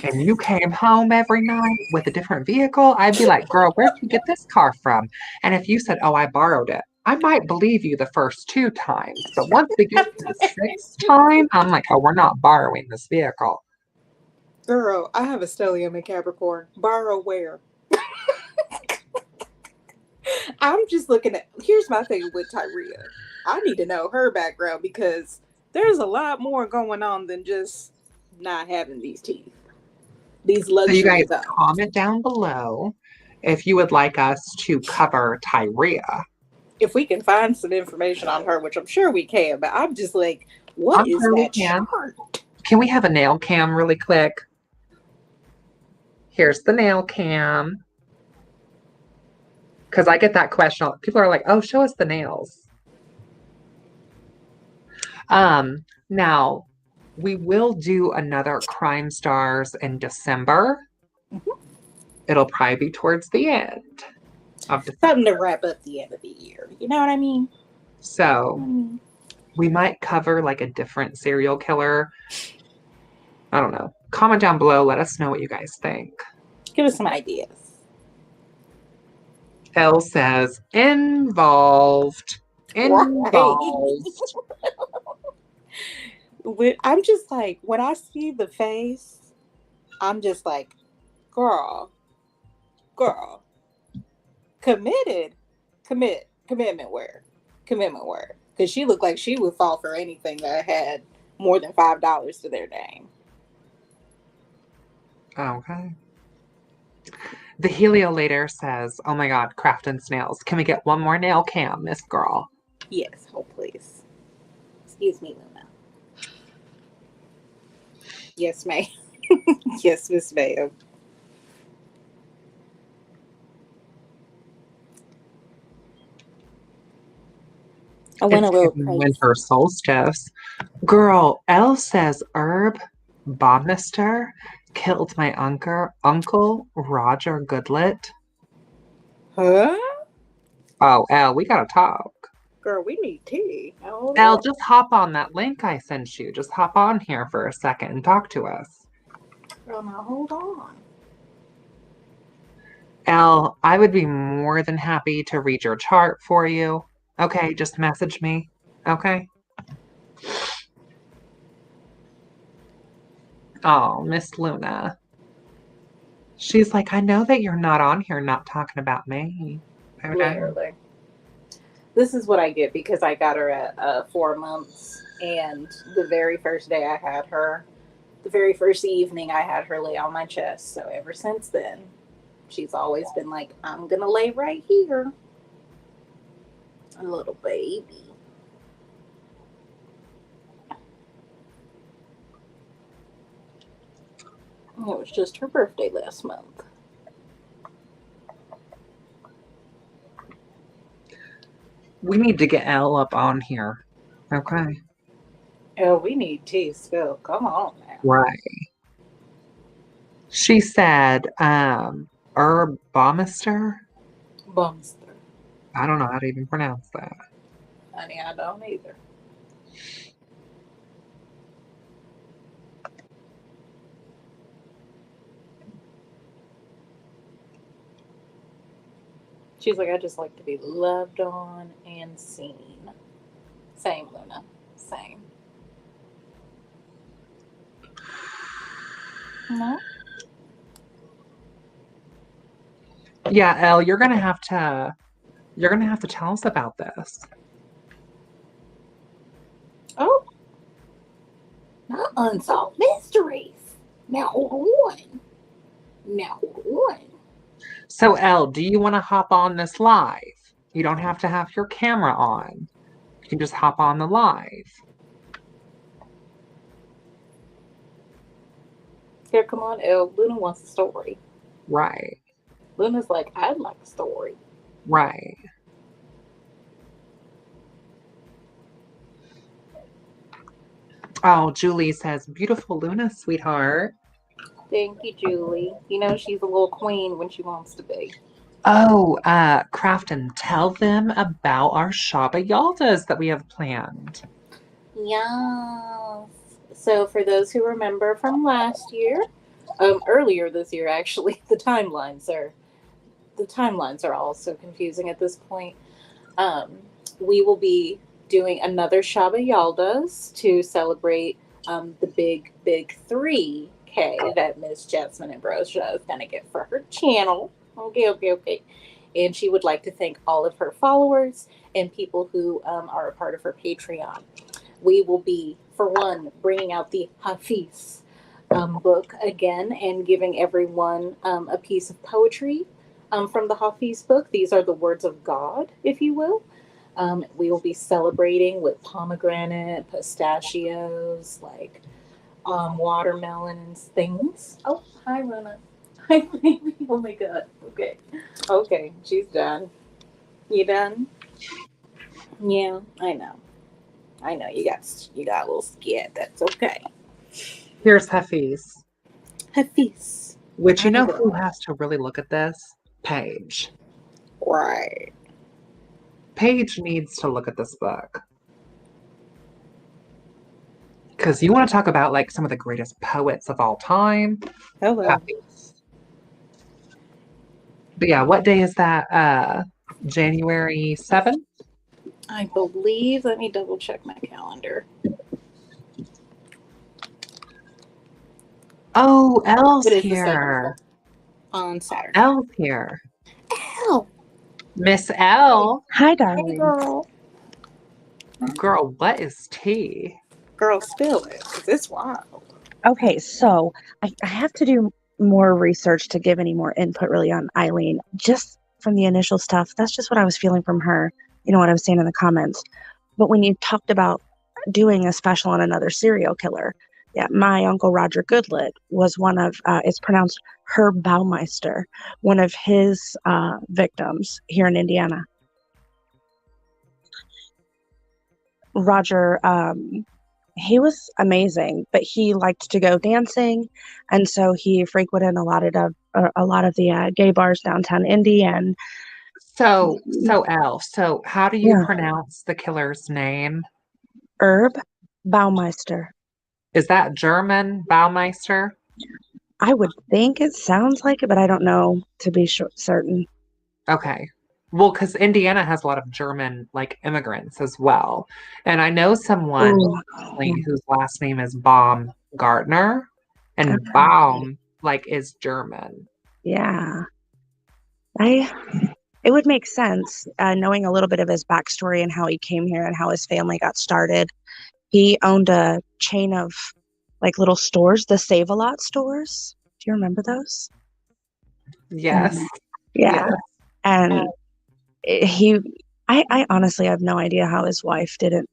and you came home every night with a different vehicle, I'd be like, girl, where'd you get this car from? And if you said, oh, I borrowed it, I might believe you the first 2 times. But once we get to the 6th time, I'm like, oh, we're not borrowing this vehicle. Girl, I have a stellium in Capricorn. Borrow where? I'm just looking at, here's my thing with Tyria. I need to know her background because there's a lot more going on than just not having these teeth. These luxury. So you guys comment down below if you would like us to cover Tyria. If we can find some information on her, which I'm sure we can, but I'm just like, what is that chart? Can we have a nail cam really quick? Here's the nail cam. Because I get that question. People are like, oh, show us the nails. Now, we will do another Crime Stars in December. Mm-hmm. It'll probably be towards the end of December. Something to wrap up the end of the year. You know what I mean? So we might cover like a different serial killer. I don't know. Comment down below. Let us know what you guys think. Give us some ideas. Elle says, involved. I'm just like, when I see the face, I'm just like, girl, commitment where? Because she looked like she would fall for anything that had more than $5 to their name. Okay. The Heliolator says, oh my God, Crafton snails. Can we get one more nail cam, Miss Girl? Yes, hold please. Excuse me, Luna. Yes, ma'am. Yes, Miss Mayo. I went a little crazy. Winter solstice. Girl, Elle says herb. Bomister killed my uncle Roger Goodlet. Huh? Oh, Elle, we gotta talk. Girl, we need tea. Hold Elle, up. just hop on that link I sent you. Just hop on here for a second and talk to us. Girl, now hold on. Elle, I would be more than happy to read your chart for you. Okay, just message me. Okay. Oh, Miss Luna. She's like, I know that you're not on here not talking about me. Okay. Literally. This is what I get because I got her at 4 months, and the very first day I had her, the very first evening I had her lay on my chest. So ever since then, she's always been like, I'm gonna lay right here. A little baby. It was just her birthday last month. We need to get Elle up on here. Okay. Oh, we need tea still. Come on now. Right. She said, Herb Bomister. Bumster. I don't know how to even pronounce that. Honey, I don't either. She's like, I just like to be loved on and seen. Same, Luna. Same. No? Yeah, Elle, you're gonna have to tell us about this. Oh. Not unsolved mysteries. Now hold on. Now hold on. So, Elle, do you want to hop on this live? You don't have to have your camera on. You can just hop on the live. Here, come on, Elle. Luna wants a story. Right. Luna's like, I'd like a story. Right. Oh, Julie says, beautiful Luna, sweetheart. Thank you, Julie. You know she's a little queen when she wants to be. Oh, Crafton, tell them about our Shaba Yaldas that we have planned. Yes. So for those who remember from last year, earlier this year actually, the timelines are all so confusing at this point. We will be doing another Shaba Yaldas to celebrate the big 3K that Miss Jasmyne Ambrosia is gonna get for her channel. Okay. And she would like to thank all of her followers and people who are a part of her Patreon. We will be, for one, bringing out the Hafiz book again and giving everyone a piece of poetry from the Hafiz book. These are the words of God, if you will. We will be celebrating with pomegranate, pistachios, like watermelon and things. Oh, hi, Rona. Hi, baby. Oh my God. Okay, she's done. You done? Yeah, I know. You got a little scared. That's okay. Here's Hafiz. Hafiz. Which, you know who has to really look at this? Paige. Right. Paige needs to look at this book. Because you want to talk about like some of the greatest poets of all time. Hello. Hafiz. But yeah, what day is that? January 7th? I believe, let me double check my calendar. Oh, Elle's It is the here. 7th on Saturday. Elle's here. Elle. Miss Elle. Hi, darling. Hey, girl. Girl, what is tea? Girl, spill it, because it's wild. Okay, so I have to do more research to give any more input really on Aileen. Just from the initial stuff, that's just what I was feeling from her, what I was saying in the comments. But when you talked about doing a special on another serial killer, yeah, my uncle Roger Goodlet was one of, it's pronounced Herb Baumeister, one of his victims here in Indiana. Roger he was amazing, but he liked to go dancing, and so he frequented a lot of the gay bars downtown Indy, and So how do you yeah, pronounce the killer's name? Herb Baumeister. Is that German, Baumeister? I would think it sounds like it, but I don't know to be certain. Okay. Well, because Indiana has a lot of German like immigrants as well. And I know someone Ooh, personally whose last name is Baumgartner, and okay. Baum like is German. Yeah, I. It would make sense, knowing a little bit of his backstory and how he came here and how his family got started. He owned a chain of like little stores, the Save-A-Lot stores. Do you remember those? Yes. And yeah, Yes. and he, I honestly have no idea how his wife didn't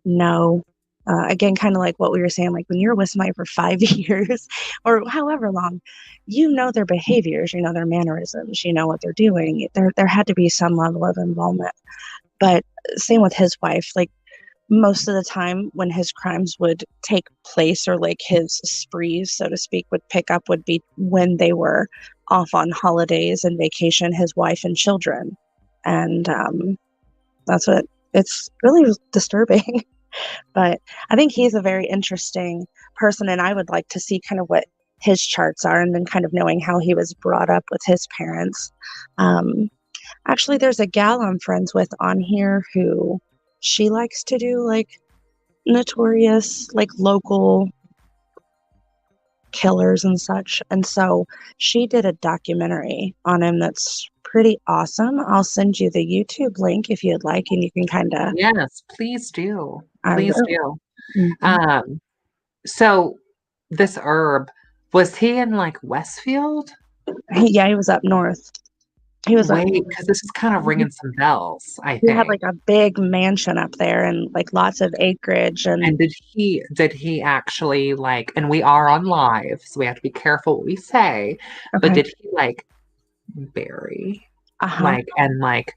know. Again, kind of like what we were saying, like when you're with somebody for 5 years or however long, you know their behaviors, you know their mannerisms, you know what they're doing. There had to be some level of involvement. But same with his wife, like most of the time when his crimes would take place or like his sprees, so to speak, would pick up would be when they were off on holidays and vacation, his wife and children. And that's what it's really disturbing. But I think he's a very interesting person, and I would like to see kind of what his charts are and then kind of knowing how he was brought up with his parents. Um, Actually, there's a gal I'm friends with on here who she likes to do like notorious, like local killers and such. And so she did a documentary on him that's pretty awesome. I'll send you the YouTube link if you'd like, and you can kind of. Yes, please do. I Please will. do. Mhm. So this herb, was he in like Westfield? Yeah, he was up north. He was up Wait, north. because this is kind of ringing some bells, I He had think. like a big mansion up there and like lots of acreage and And did he actually like, and we are on live, so we have to be careful what we say, but okay. did he like bury Uh-huh. like and like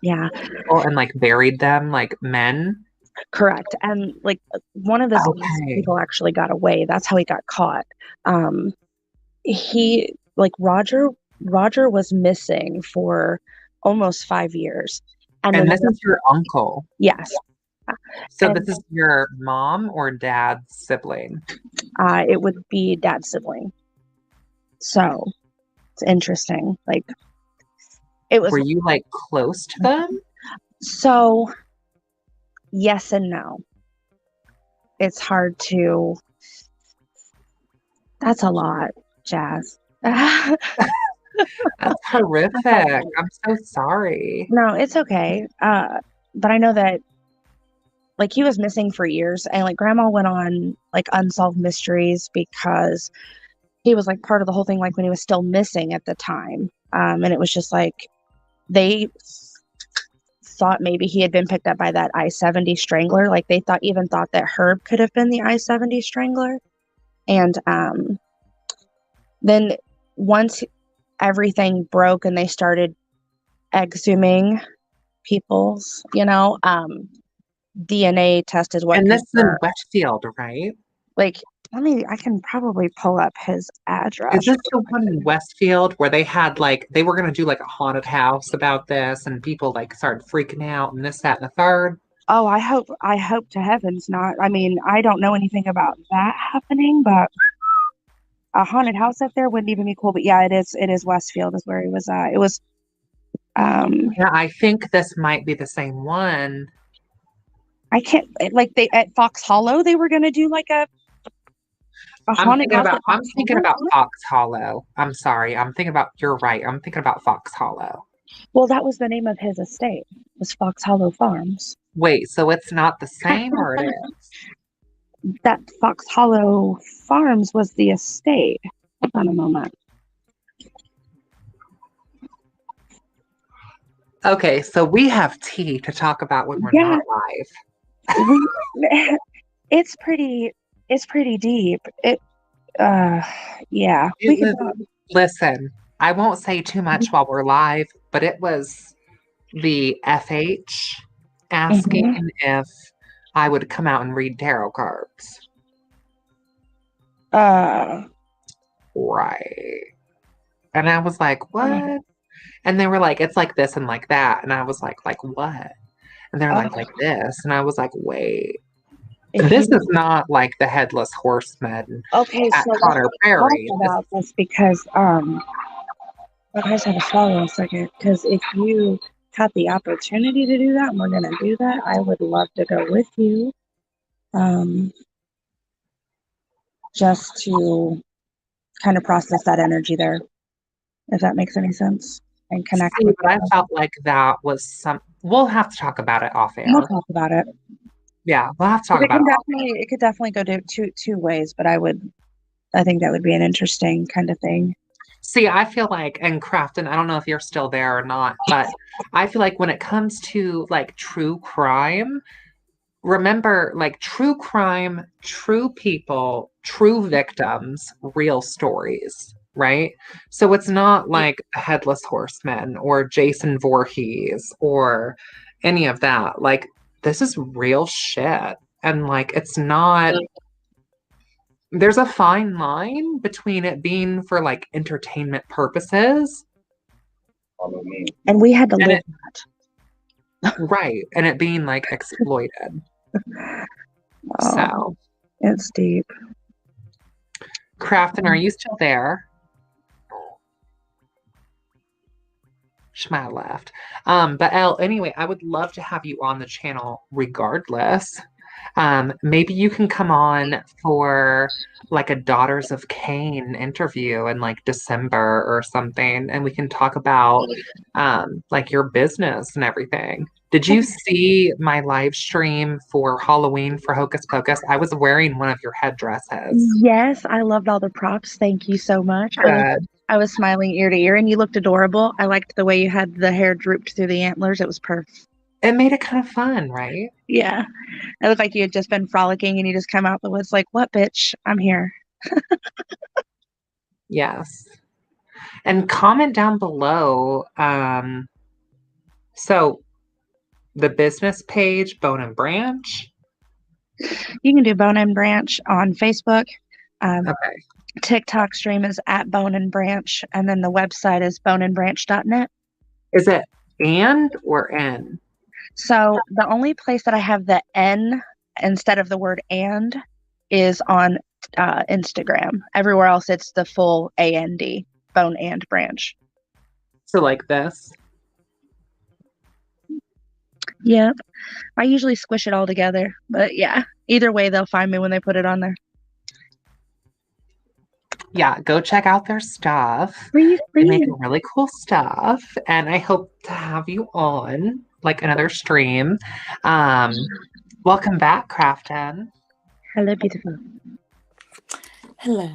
Yeah, people and like buried them like men? correct. And like one of his Okay. people actually got away. That's how he got caught. Um he like Roger was missing for almost 5 years. And then And this is your uncle. yes. So And this is your mom or dad's sibling? it would be dad's sibling. So it's interesting. Like it was Were you like close to them? so yes and no. It's hard to. That's a lot, Jazz. No, That's horrific. I'm so sorry. it's okay. But I know that like he was missing for years, and like grandma went on like unsolved mysteries because he was like part of the whole thing, like when he was still missing at the time. And it was just like they thought maybe he had been picked up by that I-70 strangler. Like they even thought that Herb could have been the I-70 strangler. And then once everything broke and they started exhuming people's, DNA tested what And this is in confirmed. Westfield, right? Like, I can probably pull up his address. Is this the one in Westfield where they had like they were gonna do like a haunted house about this and people like started freaking out and this, that, and the third? Oh, I hope to heavens not. I mean, I don't know anything about that happening, but a haunted house up there wouldn't even be cool. But yeah, it is Westfield is where he was at. It was Yeah, I think this might be the same one. I can't like they at Fox Hollow they were gonna do like a haunted house at I'm Fox thinking Hollow. about Fox Hollow. I'm sorry. You're right. I'm thinking about Fox Hollow. Well, that was the name of his estate, was Fox Hollow Farms. Wait, so it's not the same or it is? That Fox Hollow Farms was the estate. Hold on a moment. Okay, so we have tea to talk about when we're Yeah. not live. It's pretty deep. Yeah. We can talk. Listen, I won't say too much while we're live, but it was the FH asking if I would come out and read tarot cards. Right. And I was like, what? And they were like, it's like this and like that. And I was like what? And they're like this. And I was like, wait. This is not like the Headless Horseman Okay, at so Connor let's Prairie. talk about this because I just have to swallow a second. Because if you have the opportunity to do that, and we're gonna do that, I would love to go with you. Just to kind of process that energy there, if that makes any sense, and connect See, with but I people. felt like that was we'll have to talk about it off air. We'll talk about it. Yeah, we'll have to talk It about it could definitely go to two ways, but I think that would be an interesting kind of thing. See, I feel like, and Crafton, I don't know if you're still there or not, but I feel like when it comes to like true crime, remember like true crime, true people, true victims, real stories, right? So it's not like a Headless Horseman or Jason Voorhees or any of that. Like, this is real shit. And like, it's not. There's a fine line between it being for like entertainment purposes. And we had to live that. Right. And it being like exploited. So it's deep. Crafton, are you still there? She might have left. But Elle, anyway, I would love to have you on the channel regardless. Maybe you can come on for like a Daughters of Cain interview in like December or something, and we can talk about like your business and everything. Did you see my live stream for Halloween for Hocus Pocus? I was wearing one of your headdresses. Yes, I loved all the props. Thank you so much. I was smiling ear to ear, and you looked adorable. I liked the way you had the hair drooped through the antlers. It was perfect. It made it kind of fun, right? Yeah. It looked like you had just been frolicking and you just come out the woods like, what, bitch? I'm here. Yes. And comment down below. So the business page, Bone and Branch. You can do Bone and Branch on Facebook. Okay. TikTok stream is at Bone and Branch, and then the website is boneandbranch.net. Is it and or N? So the only place that I have the N instead of the word and is on Instagram. Everywhere else, it's the full AND, Bone and Branch. So like this? Yep. I usually squish it all together, but yeah, either way, they'll find me when they put it on there. Yeah, go check out their stuff. They make really cool stuff, and I hope to have you on like another stream. Welcome back, Crafton. Hello, beautiful. Hello.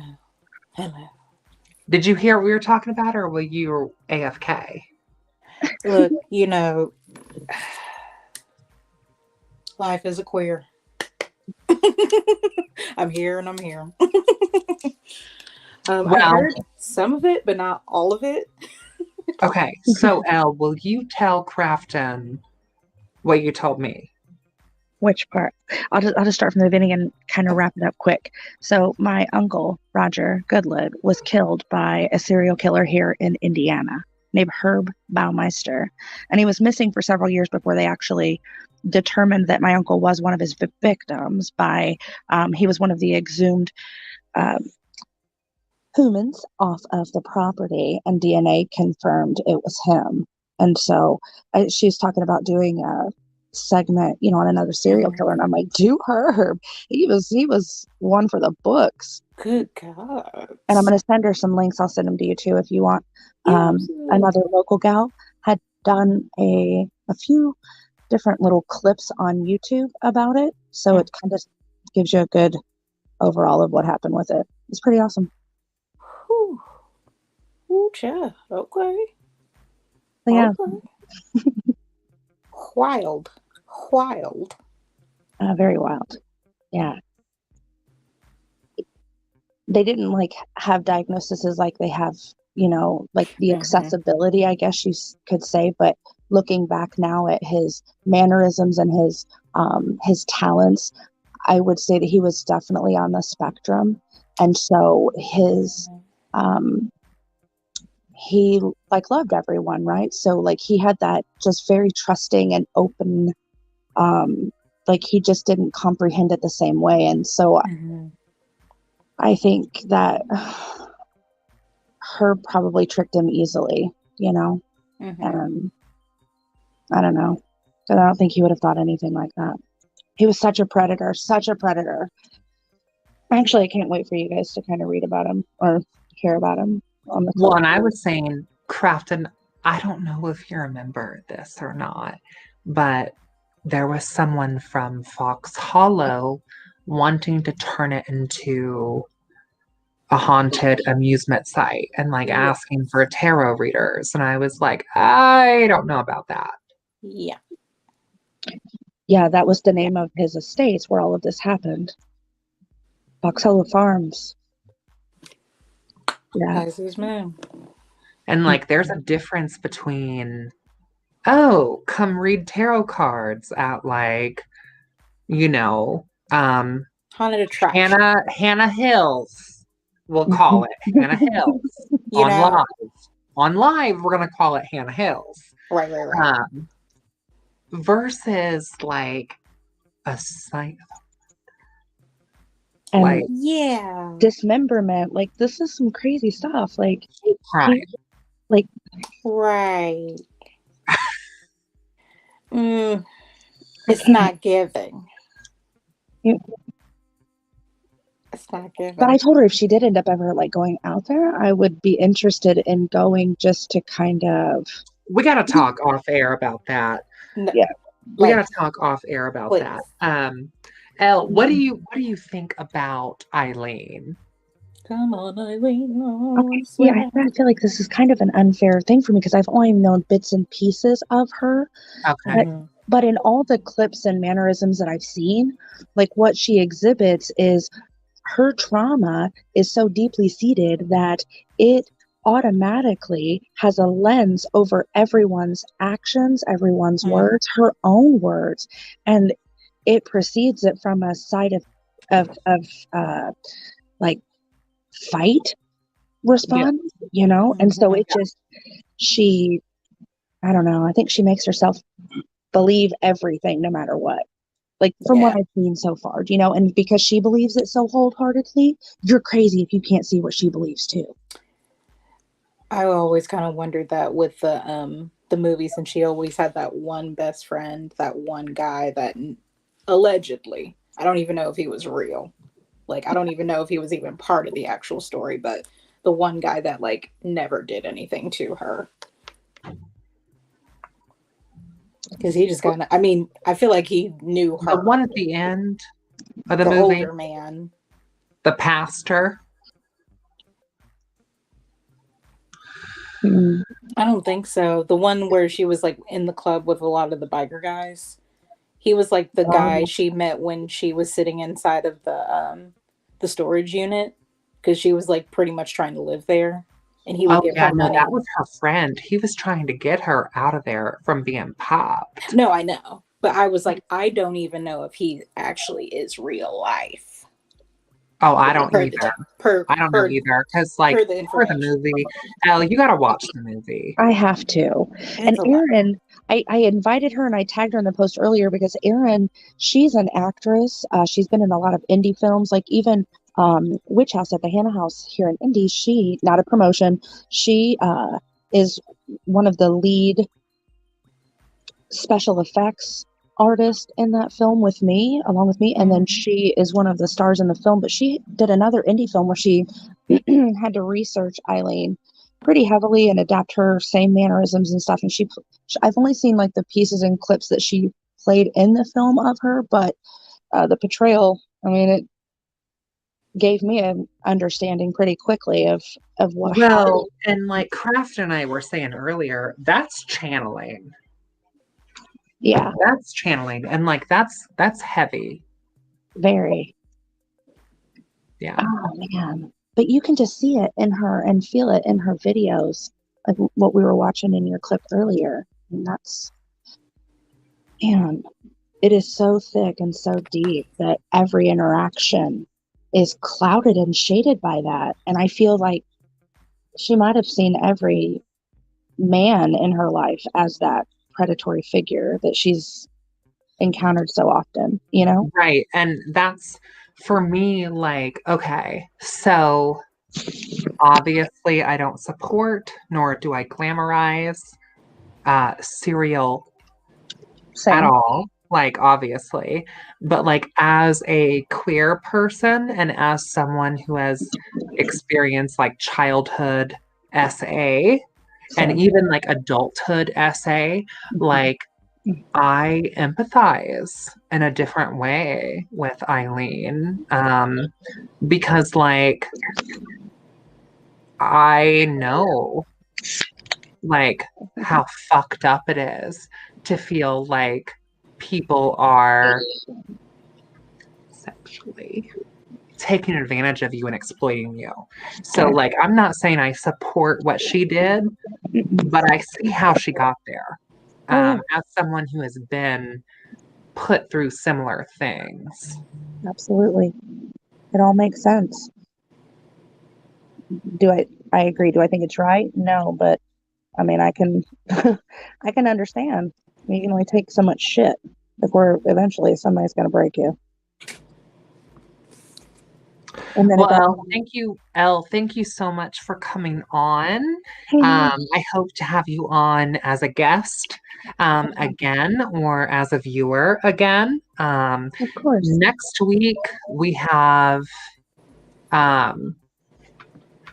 Hello. Did you hear what we were talking about, or were you AFK? Look, you know, life is a queer. I'm here and I'm here. I heard some of it, but not all of it. Okay, so Elle, will you tell Crafton what you told me? Which part? I'll just start from the beginning and kind of wrap it up quick. So my uncle, Roger Goodlid, was killed by a serial killer here in Indiana named Herb Baumeister. And he was missing for several years before they actually determined that my uncle was one of his victims by, he was one of the exhumed humans off of the property, and DNA confirmed it was him. And so she's talking about doing a segment, you know, on another serial killer, and I'm like, do Herb. He was one for the books. Good God. And I'm going to send her some links. I'll send them to you too if you want. Another local gal had done a few different little clips on YouTube about it, so it kind of gives you a good overall of what happened with it. It's pretty awesome. Whew. Ooh, yeah. Okay. Yeah. Okay. Wild. Very wild. Yeah. They didn't like have diagnoses like they have, you know, like the accessibility, I guess you could say, but looking back now at his mannerisms and his talents, I would say that he was definitely on the spectrum. And so he like loved everyone, right? So like he had that just very trusting and open, like he just didn't comprehend it the same way. And so I think that her probably tricked him easily, you know? And I don't know. But I don't think he would have thought anything like that. He was such a predator, such a predator. Actually, I can't wait for you guys to kind of read about him or hear about him on the Well, and I was saying, Crafton, I don't know if you remember this or not, but there was someone from Fox Hollow wanting to turn it into a haunted amusement site and like asking for tarot readers. And I was like, I don't know about that. Yeah. Yeah, that was the name of his estates where all of this happened. Fox Hollow Farms. Yeah. That's his man. And like, there's a difference between, oh, come read tarot cards at like, you know, Haunted attraction. Hannah Hills, we'll call it Hannah Hills. On live, we're gonna call it Hannah Hills. Right. Versus like a site And like dismemberment, like this is some crazy stuff. Like crime. Right. It's not giving. It's not giving. But I told her if she did end up ever like going out there, I would be interested in going just to kind of. We gotta talk off air about that. Yeah. We gotta talk off air about that. Elle, what do you think about Aileen? Come on, Aileen. Okay. Yeah, I feel like this is kind of an unfair thing for me because I've only known bits and pieces of her. Okay. But in all the clips and mannerisms that I've seen, like what she exhibits is her trauma is so deeply seated that it automatically has a lens over everyone's actions, everyone's words, her own words, and it precedes it from a side of like fight response, you know. And so it just I don't know, I think she makes herself believe everything no matter what, like from what I've seen so far, you know. And because she believes it so wholeheartedly, you're crazy if you can't see what she believes too. I always kind of wondered that with the movies, and she always had that one best friend, that one guy that allegedly, I don't even know if he was real. Like, I don't even know if he was even part of the actual story, but the one guy that like never did anything to her. Because he just kind of, I mean, I feel like he knew her. The one at the end of the movie, older man, the pastor. I don't think so. The one where she was like in the club with a lot of the biker guys. He was like the guy she met when she was sitting inside of the storage unit, because she was like pretty much trying to live there, and he would give her money. That was her friend. He was trying to get her out of there from being popped. No, I know, but I was like, I don't even know if he actually is real life. Oh, I don't either. I don't know either, because like for the movie, Elle, you got to watch the movie. I have to. And Erin, I invited her and I tagged her in the post earlier because Erin, she's an actress. She's been in a lot of indie films, like even Witch House at the Hannah House here in Indy. She, not a promotion, she is one of the lead special effects artist in that film along with me, and then she is one of the stars in the film. But she did another indie film where she had to research Aileen pretty heavily and adapt her same mannerisms and stuff. And I've only seen like the pieces and clips that she played in the film of her, but the portrayal, I mean, it gave me an understanding pretty quickly of what happened. And like Kraft and I were saying earlier, that's channeling. Yeah, that's channeling, and like that's heavy. Very. Yeah. Oh man, but you can just see it in her and feel it in her videos, like what we were watching in your clip earlier. And that's, man, it is so thick and so deep that every interaction is clouded and shaded by that. And I feel like she might have seen every man in her life as that predatory figure that she's encountered so often, you know? Right. And that's for me, like, okay, so obviously I don't support nor do I glamorize serial at Same. all, like, obviously. But like as a queer person and as someone who has experienced like childhood SA and Same. even like adulthood SA, like I empathize in a different way with Aileen, because like I know like how fucked up it is to feel like people are sexually taking advantage of you and exploiting you. So like I'm not saying I support what she did, but I see how she got there. As someone who has been put through similar things. Absolutely. It all makes sense. I agree. Do I think it's right? No, but I mean, I can I can understand. You can only take so much shit before eventually somebody's going to break you. And then Well, Elle, thank you so much for coming on. I hope to have you on as a guest again or as a viewer again. of course. Next week we have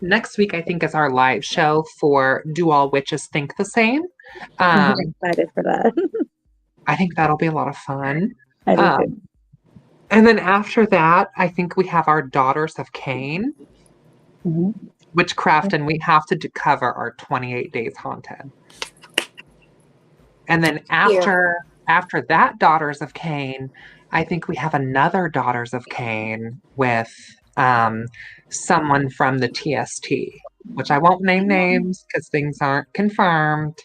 next week I think is our live show for Do All Witches Think the Same? I'm excited for that. I think that'll be a lot of fun. I do too. And then after that, I think we have our Daughters of Cain, Witchcraft, and we have to cover our 28 Days Haunted. And then after that Daughters of Cain, I think we have another Daughters of Cain with someone from the TST, which I won't name names because things aren't confirmed,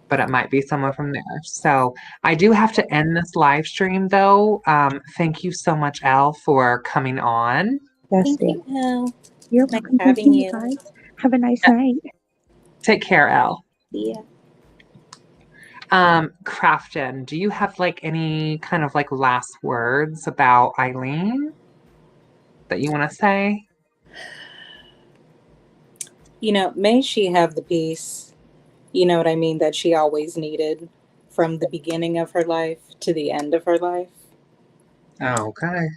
but it might be someone from there. So I do have to end this live stream though. Thank you so much, Elle, for coming on. Yes, Thank you, Elle. You're Nice welcome. having you. Guys. Have a nice night. Take care, Elle. Yeah. Crafton, do you have like any kind of like last words about Aileen that you want to say? You know, may she have the peace, you know what I mean, that she always needed from the beginning of her life to the end of her life. Okay.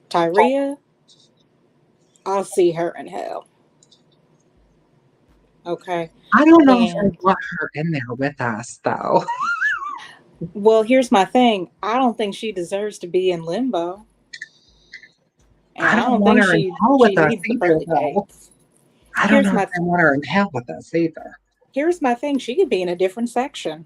Tyria, I'll see her in hell. Okay. I don't know if I want her in there with us though. Well, here's my thing. I don't think she deserves to be in limbo. And I don't want her in hell with us either, though. I don't know if I want her in hell with us either. Here's my thing. She could be in a different section.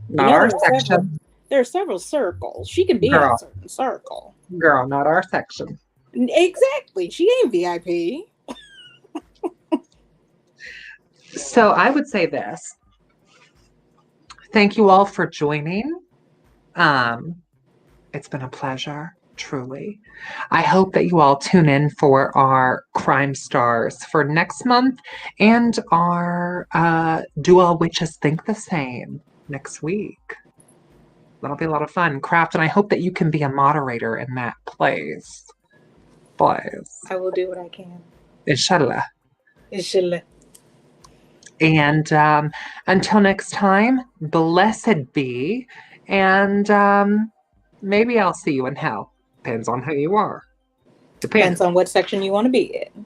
Not our section. There are several circles. She can be in a certain circle. Girl, not our section. Exactly. She ain't VIP. So I would say this. Thank you all for joining. It's been a pleasure, truly. I hope that you all tune in for our Crime Stars for next month and our Do All Witches Think the Same next week. That'll be a lot of fun. Craft, and I hope that you can be a moderator in that place. Please. I will do what I can. Inshallah. Inshallah. And until next time, blessed be. And maybe I'll see you in hell. Depends on who you are. Depends on what section you want to be in.